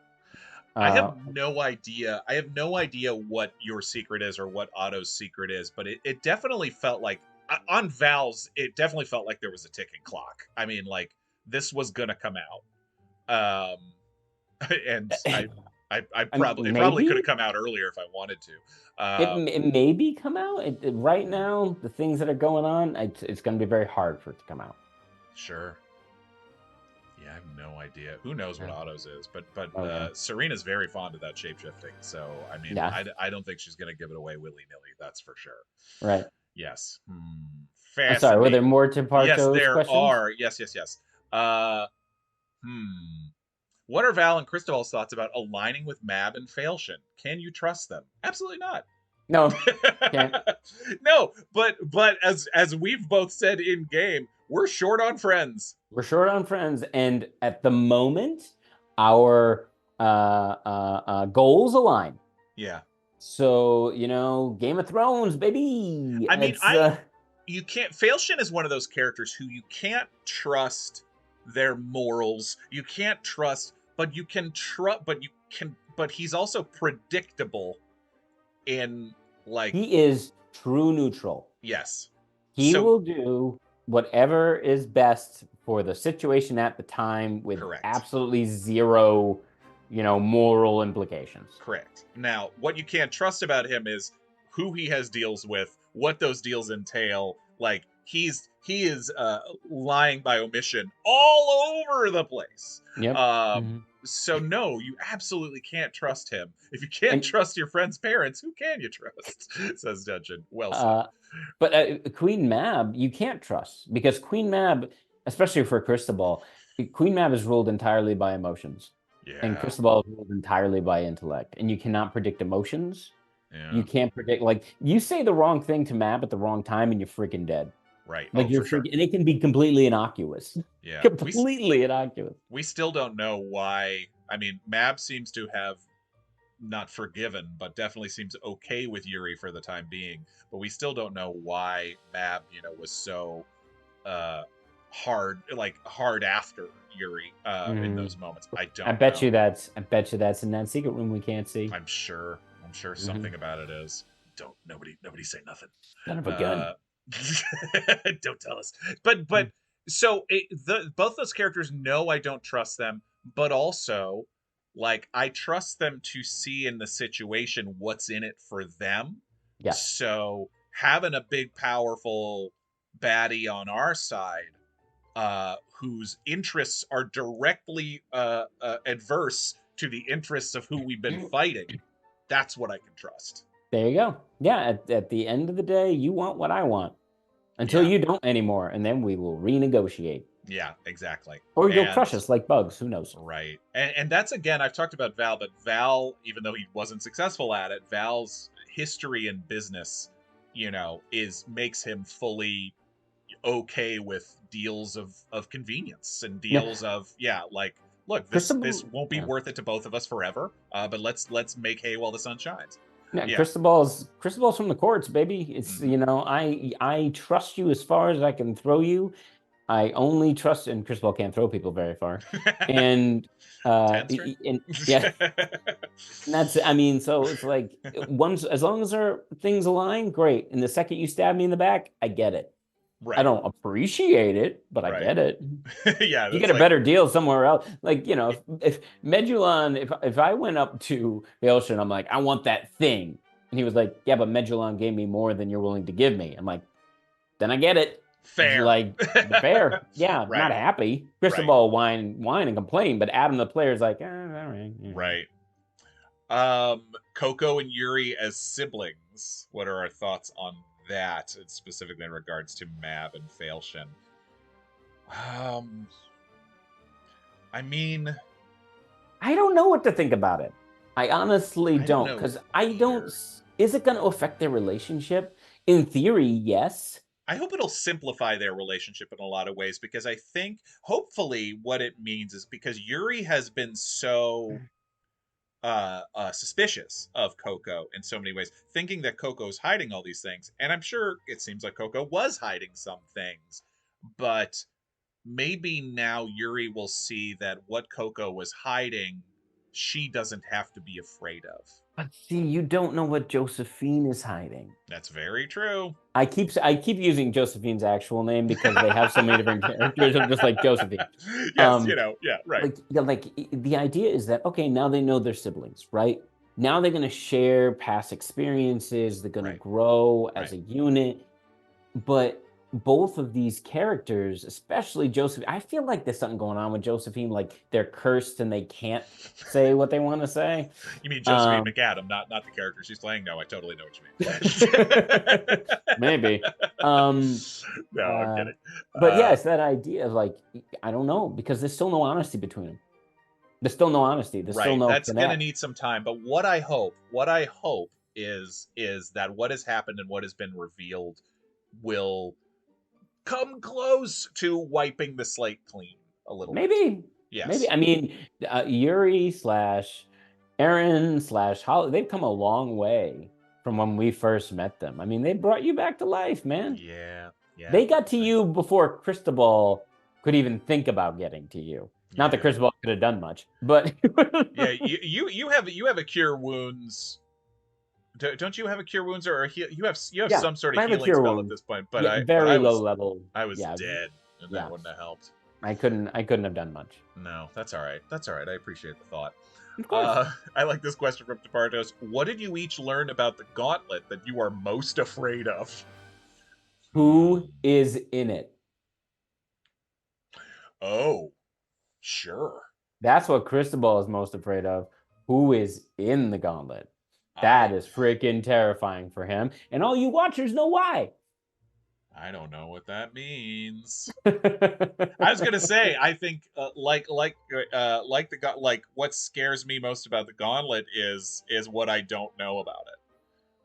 I have Uh, no idea. I have no idea what your secret is or what Otto's secret is, but it definitely felt like on Val's, it definitely felt like there was a ticking clock. I mean, like this was gonna come out. And I I mean, probably it probably could have maybe come out earlier if I wanted to. it, Um, it maybe come out. Right now, the things that are going on, it's going to be very hard for it to come out. sure. Yeah, I have no idea. Who knows what Yeah. Otto's is? But Oh, yeah. Serena's very fond of that shapeshifting. So I mean, Yeah. I don't think she's gonna give it away willy nilly. That's for sure. Right. Yes. I'm sorry. Were there Fascinating. more to Yes, Parto's there questions? are. Yes. Uh, hmm. What are Val and Cristobal's thoughts about aligning with Mab and Failshin? Can you trust them? Absolutely not. No, can't. No, but as we've both said in game, we're short on friends. We're short on friends, and at the moment, our goals align. Yeah. So Game of Thrones, baby. I mean, It's you can't. Failshin is one of those characters who you can't trust their morals. You can't trust, but you can trust. But he's also predictable in like he is true neutral. yes. He So will do whatever is best for the situation at the time with correct. absolutely zero, moral implications. Correct. Now, what you can't trust about him is who he has deals with, what those deals entail. Like he is lying by omission all over the place. Yep. So no, you absolutely can't trust him. If you can't trust your friend's parents, who can you trust? Says Dungeon. Well said. But Queen Mab, you can't trust because Queen Mab, especially for Cristobal, Queen Mab is ruled entirely by emotions. Yeah. And Cristobal is ruled entirely by intellect. And you cannot predict emotions. Yeah. You can't predict, you say the wrong thing to Mab at the wrong time and you're freaking dead. Right. Like you're freaking, and it can be completely innocuous. Yeah. Completely innocuous. We still don't know why. I mean, Mab seems to have not forgiven, but definitely seems okay with Yuri for the time being. But we still don't know why Mab, was so hard after Yuri in those moments. I don't. I bet you that's in that secret room we can't see. I'm sure something about it is. Nobody say nothing. Son of a gun. Don't tell us. But so both those characters know I don't trust them, but also like I trust them to see in the situation what's in it for them. Yeah. So having a big powerful baddie on our side whose interests are directly adverse to the interests of who we've been fighting, that's what I can trust. There you go. Yeah, at the end of the day, you want what I want until you don't anymore, and then we will renegotiate. Yeah, exactly. Or you'll crush us like bugs. Who knows? Right. And that's, again, I've talked about Val, but Val, even though he wasn't successful at it, Val's history in business, makes him fully okay with deals of convenience and deals of, look, this won't be worth it to both of us forever, but let's make hay while the sun shines. Yeah, Cristobal's from the courts, baby. It's I trust you as far as I can throw you. I only trust, and Cristobal can't throw people very far. And and that's so it's like as long as our things align, great. And the second you stab me in the back, I get it. Right. I don't appreciate it, but I get it. Yeah, you get a better deal somewhere else. Like, if Medulon, if I went up to Failshin, I'm like, I want that thing. And he was like, yeah, but Medulon gave me more than you're willing to give me. I'm like, then I get it. Fair. Like fair. Yeah, Right. not happy. Cristobal whine and complain, but Adam the player is like, all right. Right. Coco and Yuri as siblings. What are our thoughts on that, specifically in regards to Mav and Failshin? I mean, I don't know what to think about it. I honestly don't, because I don't. Is it going to affect their relationship? In theory, yes. I hope it'll simplify their relationship in a lot of ways, because I think, hopefully, what it means is because Yuri has been so suspicious of Coco in so many ways, thinking that Coco's hiding all these things, and I'm sure it seems like Coco was hiding some things, but maybe now Yuri will see that what Coco was hiding, she doesn't have to be afraid of. But see, you don't know what Josephine is hiding. That's very true. I keep using Josephine's actual name because they have so many different characters. I'm just like Josephine. Yes, right. Like the idea is that, okay, now they know they're siblings, right? Now they're going to share past experiences. They're going to grow as a unit. But both of these characters, especially Josephine, I feel like there's something going on with Josephine. Like they're cursed and they can't say what they want to say. You mean Josephine McAdam, not the character she's playing? No, I totally know what you mean. Maybe. No, I'm kidding. But yeah, it's that idea of like, I don't know, because there's still no honesty between them. There's still no honesty. There's still no That's connect. gonna need some time. But what I hope is that what has happened and what has been revealed will come close to wiping the slate clean a little bit. Maybe. Yes. Maybe. I mean, Yuri / Aaron / Holly, they've come a long way from when we first met them. I mean, they brought you back to life, man. Yeah. They got to you before Cristobal could even think about getting to you. Yeah. Not that Cristobal could have done much, but yeah, you have a cure wounds. Don't you have a cure wounds, or you have some sort of healing spell at this point? But very low level. I was dead, and that wouldn't have helped. I couldn't have done much. No, that's all right. That's all right. I appreciate the thought. Of course. I like this question from Departos. What did you each learn about the gauntlet that you are most afraid of? Who is in it? Oh, sure. That's what Cristobal is most afraid of. Who is in the gauntlet? That is freaking terrifying for him. And all you watchers know why. I don't know what that means. I was gonna say, I think like what scares me most about the gauntlet is what I don't know about it.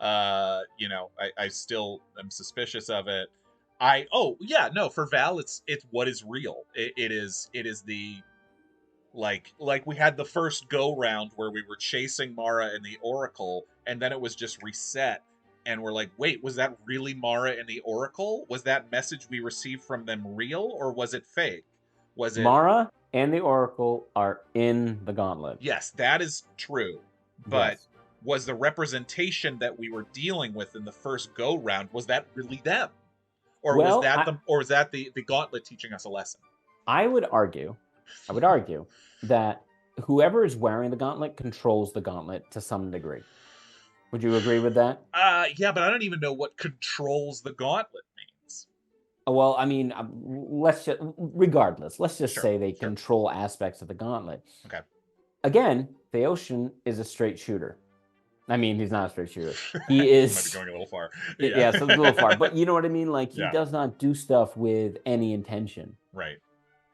I still am suspicious of it. For Val, it's what is real. It is the like we had the first go round where we were chasing Mara and the Oracle, and then it was just reset. And we're like, wait, was that really Mara and the Oracle? Was that message we received from them real, or was it fake? Was it Mara and the Oracle are in the gauntlet? Yes, that is true. But was the representation that we were dealing with in the first go round, was that really them? Or was that the gauntlet teaching us a lesson? I would argue that whoever is wearing the gauntlet controls the gauntlet to some degree. Would you agree with that? Yeah, but I don't even know what controls the gauntlet means. Well, I mean, let's just say they control aspects of the gauntlet. Okay. Again, Theotian is a straight shooter. I mean, he's not a straight shooter. He is. Might be going a little far. Yeah, so a little far. But you know what I mean? Like, he does not do stuff with any intention. Right.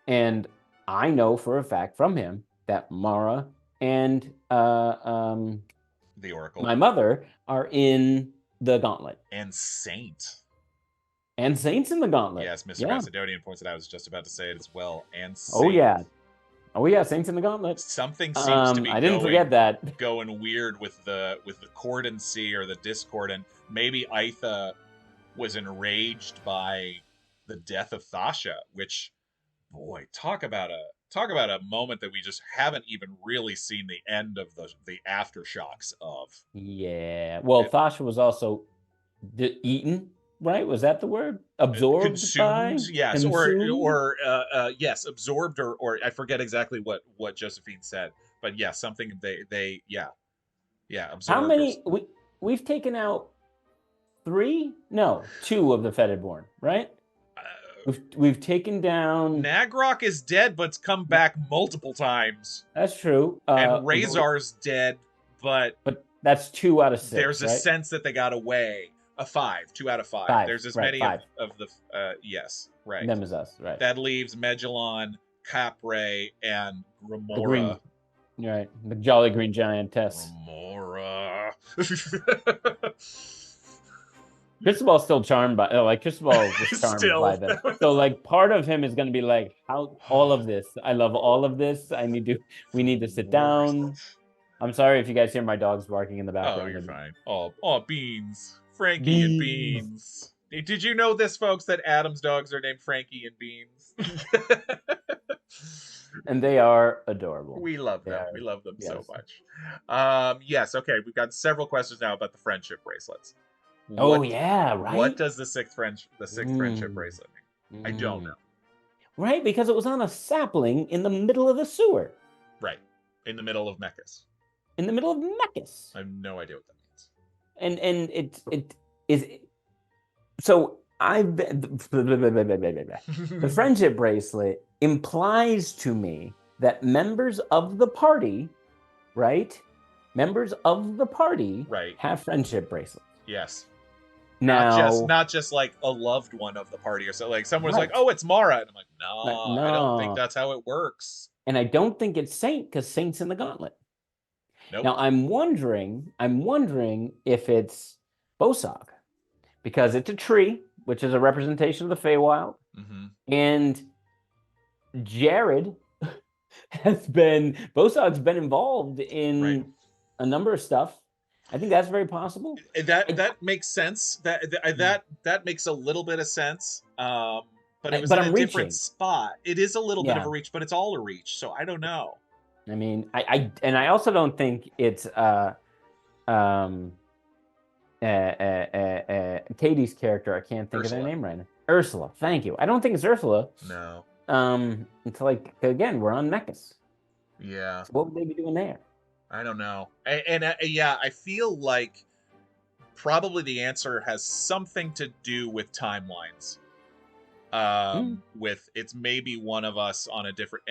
And I know for a fact from him that Mara and the Oracle, my mother, are in the gauntlet. And Saint. And Saint's in the gauntlet. Yes, Mr. Macedonian points it out. I was just about to say it as well. And Saint. Oh yeah, Saint's in the gauntlet. Something seems to be I didn't forget that. Going weird with the cordancy or the discord, and maybe Aitha was enraged by the death of Thasha, which, boy, talk about a moment that we just haven't even really seen the end of the aftershocks of. Yeah. Well, Thasha was also eaten, right? Was that the word? Absorbed? Consumed, yes. Consumed? Or yes, absorbed, or I forget exactly what Josephine said. But yeah, something they absorbed. How many we've taken out 3? No, 2 of the Fetidborn, right? We've taken down. Nagrok is dead, but's come back multiple times. That's true. And Razor's dead, but that's 2 out of 6. there's a right? sense that they got away. A 5, 2 out of 5. 5, There's as right, many 5. of the yes, right. Them as us, right? That leaves Megillon, Capray, and Remora. Green. Right, the Jolly Green Giantess. Remora. Cristobal's still charmed by, Cristobal was charmed by them. So like part of him is going to be like, how all of this, I love all of this. We need to sit down. I'm sorry if you guys hear my dogs barking in the background. Oh, you're fine. Oh, Beans. Frankie and Beans. Did you know this, folks, that Adam's dogs are named Frankie and Beans? And they are adorable. We love them. We love them yes. so much. Yes, okay. We've got several questions now about the friendship bracelets. Yeah, right. What does the sixth friendship bracelet mean? I don't know. Right, because it was on a sapling in the middle of the sewer. Right, in the middle of Mechas. In the middle of Mechas. I have no idea what that means. And it is. So the friendship bracelet implies to me that members of the party, right? Members of the party, have friendship bracelets. Yes. Now, not just like a loved one of the party or so. Like someone's like, "Oh, it's Mara," and I'm like, "No, I don't think that's how it works." And I don't think it's Saint because Saint's in the gauntlet. Nope. Now I'm wondering if it's Bosog, because it's a tree, which is a representation of the Feywild, and Jared Bosog's been involved in a number of stuff. I think that's very possible. That makes sense. That makes a little bit of sense. But it was in a different spot. It is a little bit of a reach, but it's all a reach. So I don't know. I mean, I also don't think it's Katie's character. I can't think of their name right now. Ursula. Thank you. I don't think it's Ursula. No. It's like, again, we're on Mechas. Yeah. So what would they be doing there? I don't know. And I feel like probably the answer has something to do with timelines. With it's maybe one of us on a different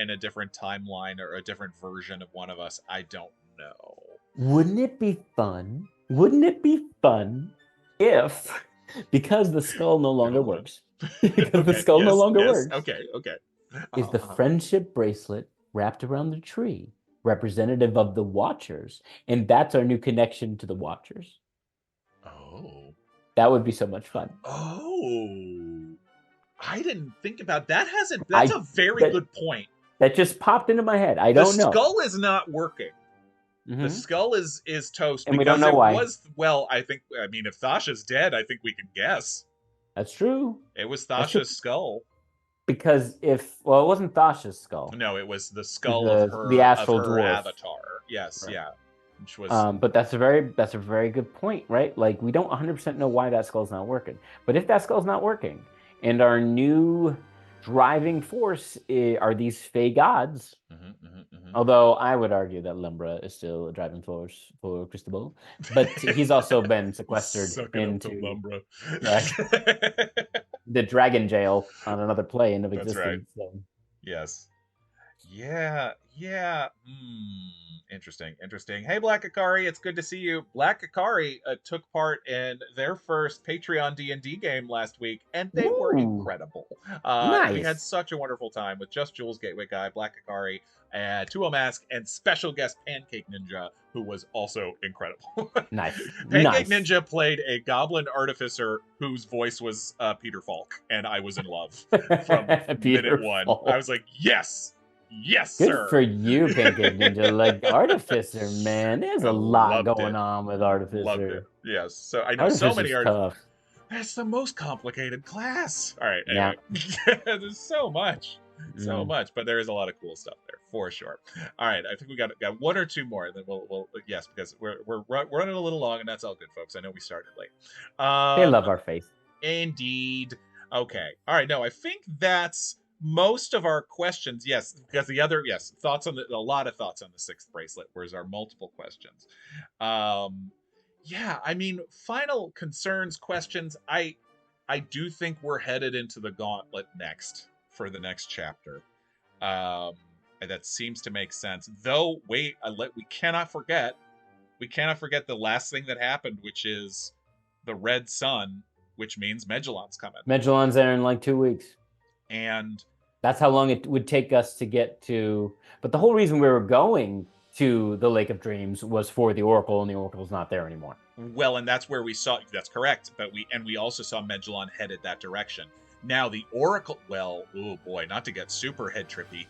timeline or a different version of one of us. I don't know. Wouldn't it be fun? If, because the skull no longer works, because the skull no longer works. Okay. Is the friendship bracelet wrapped around the tree, representative of the Watchers, and that's our new connection to the Watchers? Oh, that would be so much fun. Oh, I didn't think about that. That's a very good point. That just popped into my head. I don't know. The skull is not working. The skull is toast, and we don't know why. I mean, if Thasha's dead, I think we can guess. That's true. It was Thasha's skull. Because it wasn't Thasha's skull. No, it was the skull of her astral of her dwarf avatar. Yes, right. Yeah. Which was but that's a very good point, right? Like, we don't 100% know why that skull's not working. But if that skull's not working, and our new driving force are these Fey gods, although I would argue that Lumbra is still a driving force for Cristobal, but he's also been sequestered into Lumbra. Right? The dragon jail on another plane of existence. That's right. So. Yes. Yeah. Interesting. Hey, Black Akari, it's good to see you. Black Akari took part in their first Patreon D&D game last week, and they were incredible. Nice. We had such a wonderful time with Just Jules Gateway Guy, Black Akari, Tuo Mask, and special guest Pancake Ninja, who was also incredible. Nice. Pancake Ninja played a goblin artificer whose voice was Peter Falk, and I was in love from minute one. Falk. I was like, yes, Good sir. Good for you, Pancake Ninja. Like, Artificer, man. There's a lot going on with Artificer. Loved it. Yes. So I know so many artificers. That's the most complicated class. All right. Anyway. Yeah. There's so much. But there is a lot of cool stuff there for sure. All right, I think we got one or two more, and then we'll yes, because we're running a little long, and that's all good, folks. I know we started late. They love our face. Indeed. Okay. All right. No, I think that's most of our questions. Yes, because the other thoughts on a lot of thoughts on the sixth bracelet, whereas our multiple questions. Yeah, I mean, final concerns, questions. I do think we're headed into the gauntlet next for the next chapter. That seems to make sense. Though, wait, we cannot forget the last thing that happened, which is the red sun, which means Magellan's coming. Magellan's there in like 2 weeks. And that's how long it would take us to get to. But the whole reason we were going to the Lake of Dreams was for the Oracle, and the Oracle's not there anymore. Well, and that's where we saw. That's correct. But we also saw Magellan headed that direction. Now the Oracle. Well, oh boy, not to get super head trippy.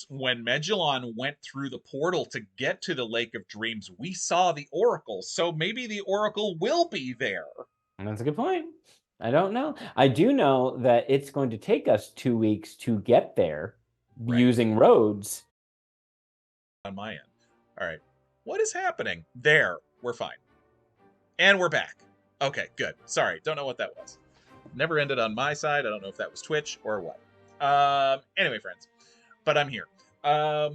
When Magellan went through the portal to get to the Lake of Dreams, we saw the Oracle. So maybe the Oracle will be there. And that's a good point. I don't know. I do know that it's going to take us 2 weeks to get there using roads. On my end. All right. What is happening? There. We're fine. And we're back. Okay, good. Sorry. Don't know what that was. Never ended on my side. I don't know if that was Twitch or what. Anyway, friends. But I'm here. Oh,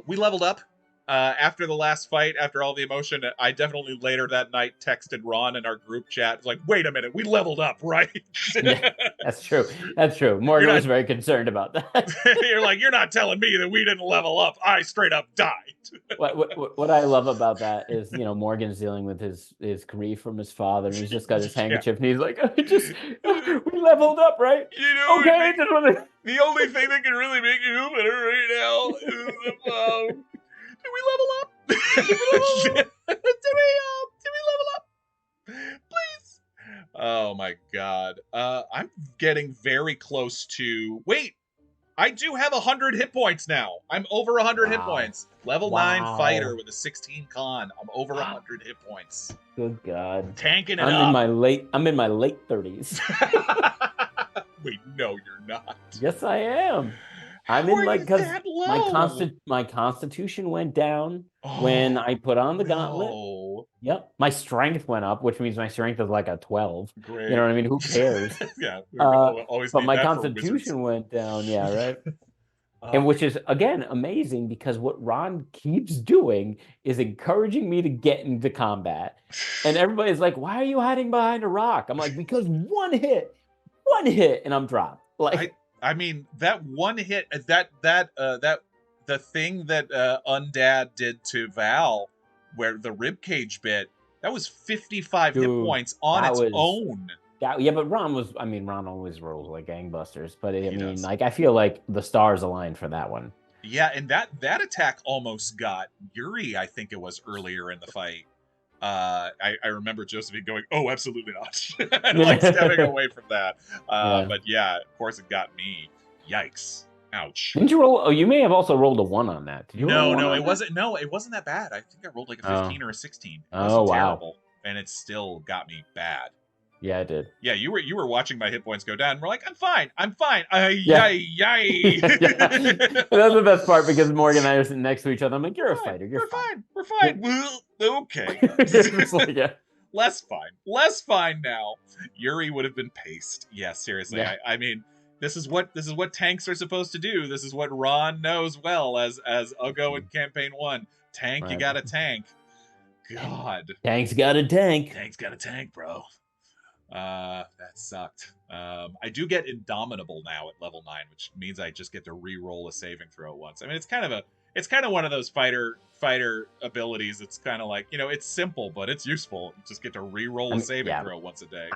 we leveled up. After the last fight, after all the emotion, I definitely later that night texted Ron in our group chat. It's like, wait a minute, we leveled up, right? Yeah, that's true. That's true. Morgan was very concerned about that. You're like, you're not telling me that we didn't level up. I straight up died. What I love about that is, Morgan's dealing with his grief from his father, and he's just got his handkerchief, and he's like, we leveled up, right? Okay. The only thing that can really make you feel better right now is did we level up? Did we level up? Please. Oh my god. I'm getting very close to. Wait, I do have 100 hit points now. I'm over 100 hit points. Level 9 fighter with a 16 con. I'm over 100 hit points. Good god. Tanking it I'm up. I'm in my late 30s. Wait, no, you're not. Yes, I am. I'm in because my constitution went down when I put on the gauntlet. Yep. My strength went up, which means my strength is like a 12. Great. You know what I mean? Who cares? Yeah. But my constitution went down. Yeah, right. And which is, again, amazing because what Ron keeps doing is encouraging me to get into combat. And everybody's like, why are you hiding behind a rock? I'm like, because one hit, and I'm dropped. Like, I mean, that one hit, the thing that Undad did to Val, where the ribcage bit, that was 55 hit points on its own. But Ron always rolls like gangbusters. But I feel like the stars aligned for that one. Yeah, and that attack almost got Yuri, I think it was earlier in the fight. I remember Josephine going, "Oh, absolutely not," and like stepping away from that. But yeah, of course it got me. Yikes! Ouch! Didn't you roll? Oh, you may have also rolled a 1 on that. Did you No, it wasn't. No, it wasn't that bad. I think I rolled like a 15 or a 16. It wasn't terrible, and it still got me bad. Yeah, I did. Yeah, you were watching my hit points go down. And we're like, I'm fine. Yay. That's the best part because Morgan and I are sitting next to each other. I'm like, you're a fighter. We're fine. Well, okay. Less fine now. Yuri would have been paced. Yeah, seriously. Yeah. I mean, this is what tanks are supposed to do. This is what Ron knows well as Ugo in campaign 1. Tank, right. You got a tank. God. Tank's got a tank. Tank's got a tank, bro. That sucked. I do get Indomitable now at level 9, which means I just get to re-roll a saving throw once. I mean, it's kind of one of those fighter abilities. It's kind of like, it's simple, but it's useful. You just get to re-roll a saving throw once a day.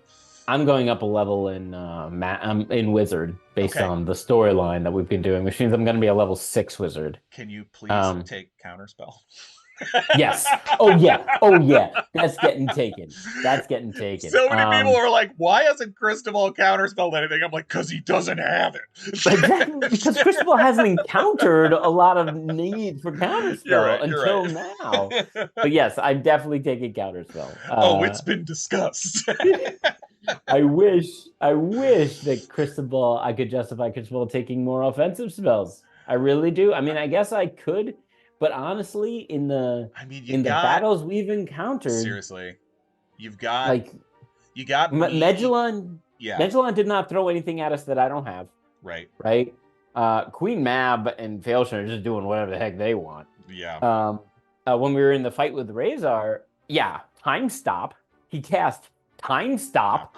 I'm going up a level in Wizard based on the storyline that we've been doing, which means I'm going to be a level 6 Wizard. Can you please take Counterspell? Yes. Oh yeah. That's getting taken. So many people are like, why hasn't Cristobal counterspelled anything? I'm like, because he doesn't have it. Exactly, because Cristobal hasn't encountered a lot of need for counterspell until now. But yes, I'm definitely taking counterspell. It's been discussed. I wish that Cristobal, I could justify Cristobal taking more offensive spells. I really do. I mean, I guess I could. But honestly, in the battles we've encountered, seriously, you got Magellan. Yeah, Magellan did not throw anything at us that I don't have. Right. Queen Mab and Failshin are just doing whatever the heck they want. Yeah. When we were in the fight with Razor, time stop. He cast Time stop.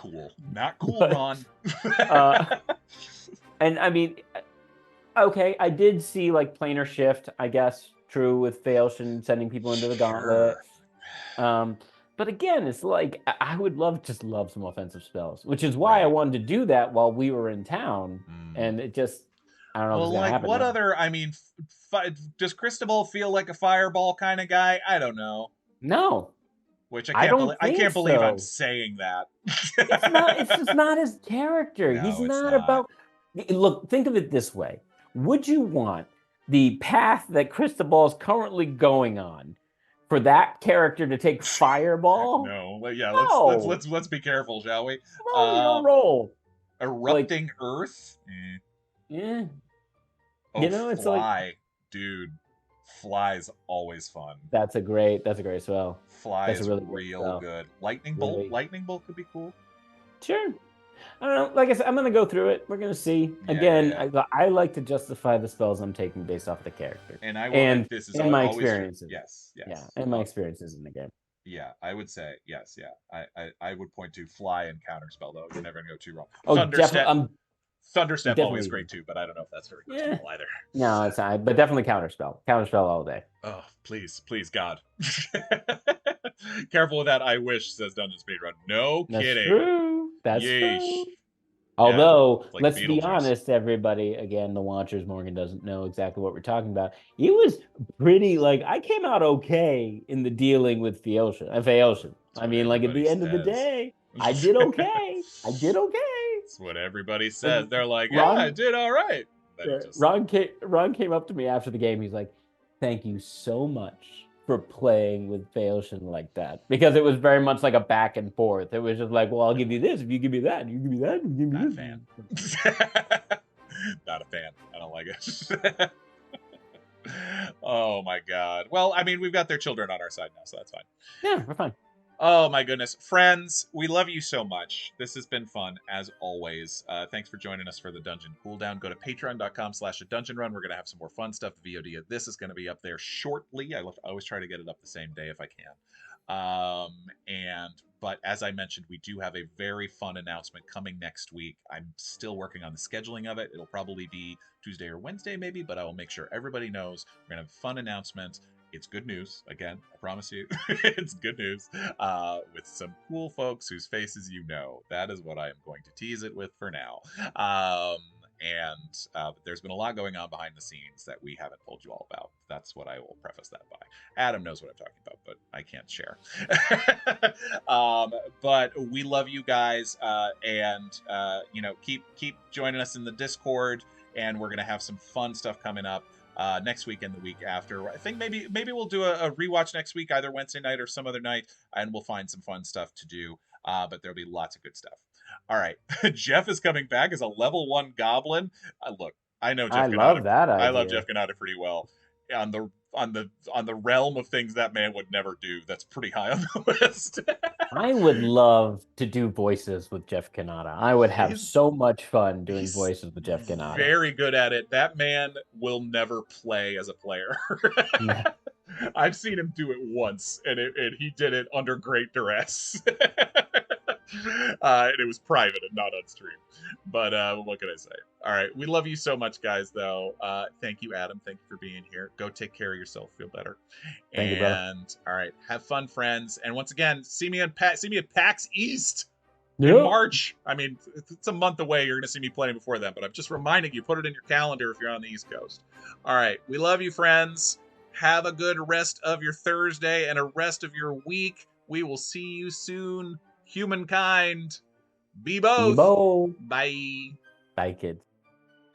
Not cool, But, Ron. And I mean, okay, I did see like planar shift, I guess, true with Failshin sending people into the gauntlet. But again, it's like I would love some offensive spells, which is why I wanted to do that while we were in town, and it just I don't know if it's gonna happen. What other? I mean, does Cristobal feel like a fireball kind of guy? I don't know. No, Which I can't believe I'm saying that. It's not. It's just not his character. No, He's it's not not. about. Look, think of it this way: would you want the path that Cristobal is currently going on for that character to take Fireball? No. Yeah. No. Let's be careful, shall we? Roll. Erupting Earth. Yeah. Oh, you know, it's Fly, dude. Fly's always fun. That's a great spell. Fly is real good. Lightning Bolt. Really? Lightning Bolt could be cool. Sure. I don't know. Like I said, I'm going to go through it. We're going to see. Again, I like to justify the spells I'm taking based off the character. And I will. This is my experiences. Yes. Yeah, and my experiences in the game. Yeah, I would say yes. Yeah, I would point to Fly and Counterspell though. You're never gonna go too wrong. Definitely. Thunderstep always great too, but I don't know if that's very useful either. No, it's not. But definitely Counterspell. Counterspell all day. Oh, please, God. Careful with that. I wish, says Dungeon Speedrun. No kidding. That's true. Although, like let's be honest, everybody, again, the watchers, Morgan doesn't know exactly what we're talking about. It was pretty, I came out okay in the dealing with Failshin. I mean, at the end of the day, I did okay. That's what everybody says. They're like, Ron, I did all right. Ron came up to me after the game. He's like, thank you so much for playing with Failshin like that, because it was very much like a back and forth. It was just like, well, I'll give you this if you give me that, you give me that, you give me this. Not a fan. I don't like it. Oh my god. Well, I mean, we've got their children on our side now, so that's fine. Yeah, we're fine. Oh my goodness. Friends, we love you so much. This has been fun, as always. Thanks for joining us for the Dungeon Cooldown. Go to patreon.com/adungeonrun. We're going to have some more fun stuff. The VOD of this is going to be up there shortly. I always try to get it up the same day if I can. But as I mentioned, we do have a very fun announcement coming next week. I'm still working on the scheduling of it. It'll probably be Tuesday or Wednesday maybe, but I will make sure everybody knows. We're going to have a fun announcement. It's good news. Again, I promise you, it's good news with some cool folks whose faces you know. That is what I am going to tease it with for now. There's been a lot going on behind the scenes that we haven't told you all about. That's what I will preface that by. Adam knows what I'm talking about, but I can't share. But we love you guys, keep joining us in the Discord, and we're gonna have some fun stuff coming up. Next week and the week after. I think maybe we'll do a rewatch next week, either Wednesday night or some other night, and we'll find some fun stuff to do. But there'll be lots of good stuff. All right, Jeff is coming back as a level 1 goblin. Look, I know Jeff. I love Jeff Ganada pretty well. On the realm of things that man would never do, that's pretty high on the list. I would love to do voices with Jeff Kanata. I would have so much fun doing voices with Jeff Kanata. Very good at it. That man will never play as a player. I've seen him do it once, and he did it under great duress. And it was private and not on stream. But what can I say? All right. We love you so much, guys, though. Thank you, Adam. Thank you for being here. Go take care of yourself. Feel better. Thank you, brother. All right. Have fun, friends. And once again, see me at PAX East in March. I mean, it's a month away. You're going to see me playing before then. But I'm just reminding you, put it in your calendar if you're on the East Coast. All right. We love you, friends. Have a good rest of your Thursday and a rest of your week. We will see you soon. Humankind. Be both. Be both. Bye. Bye, kids.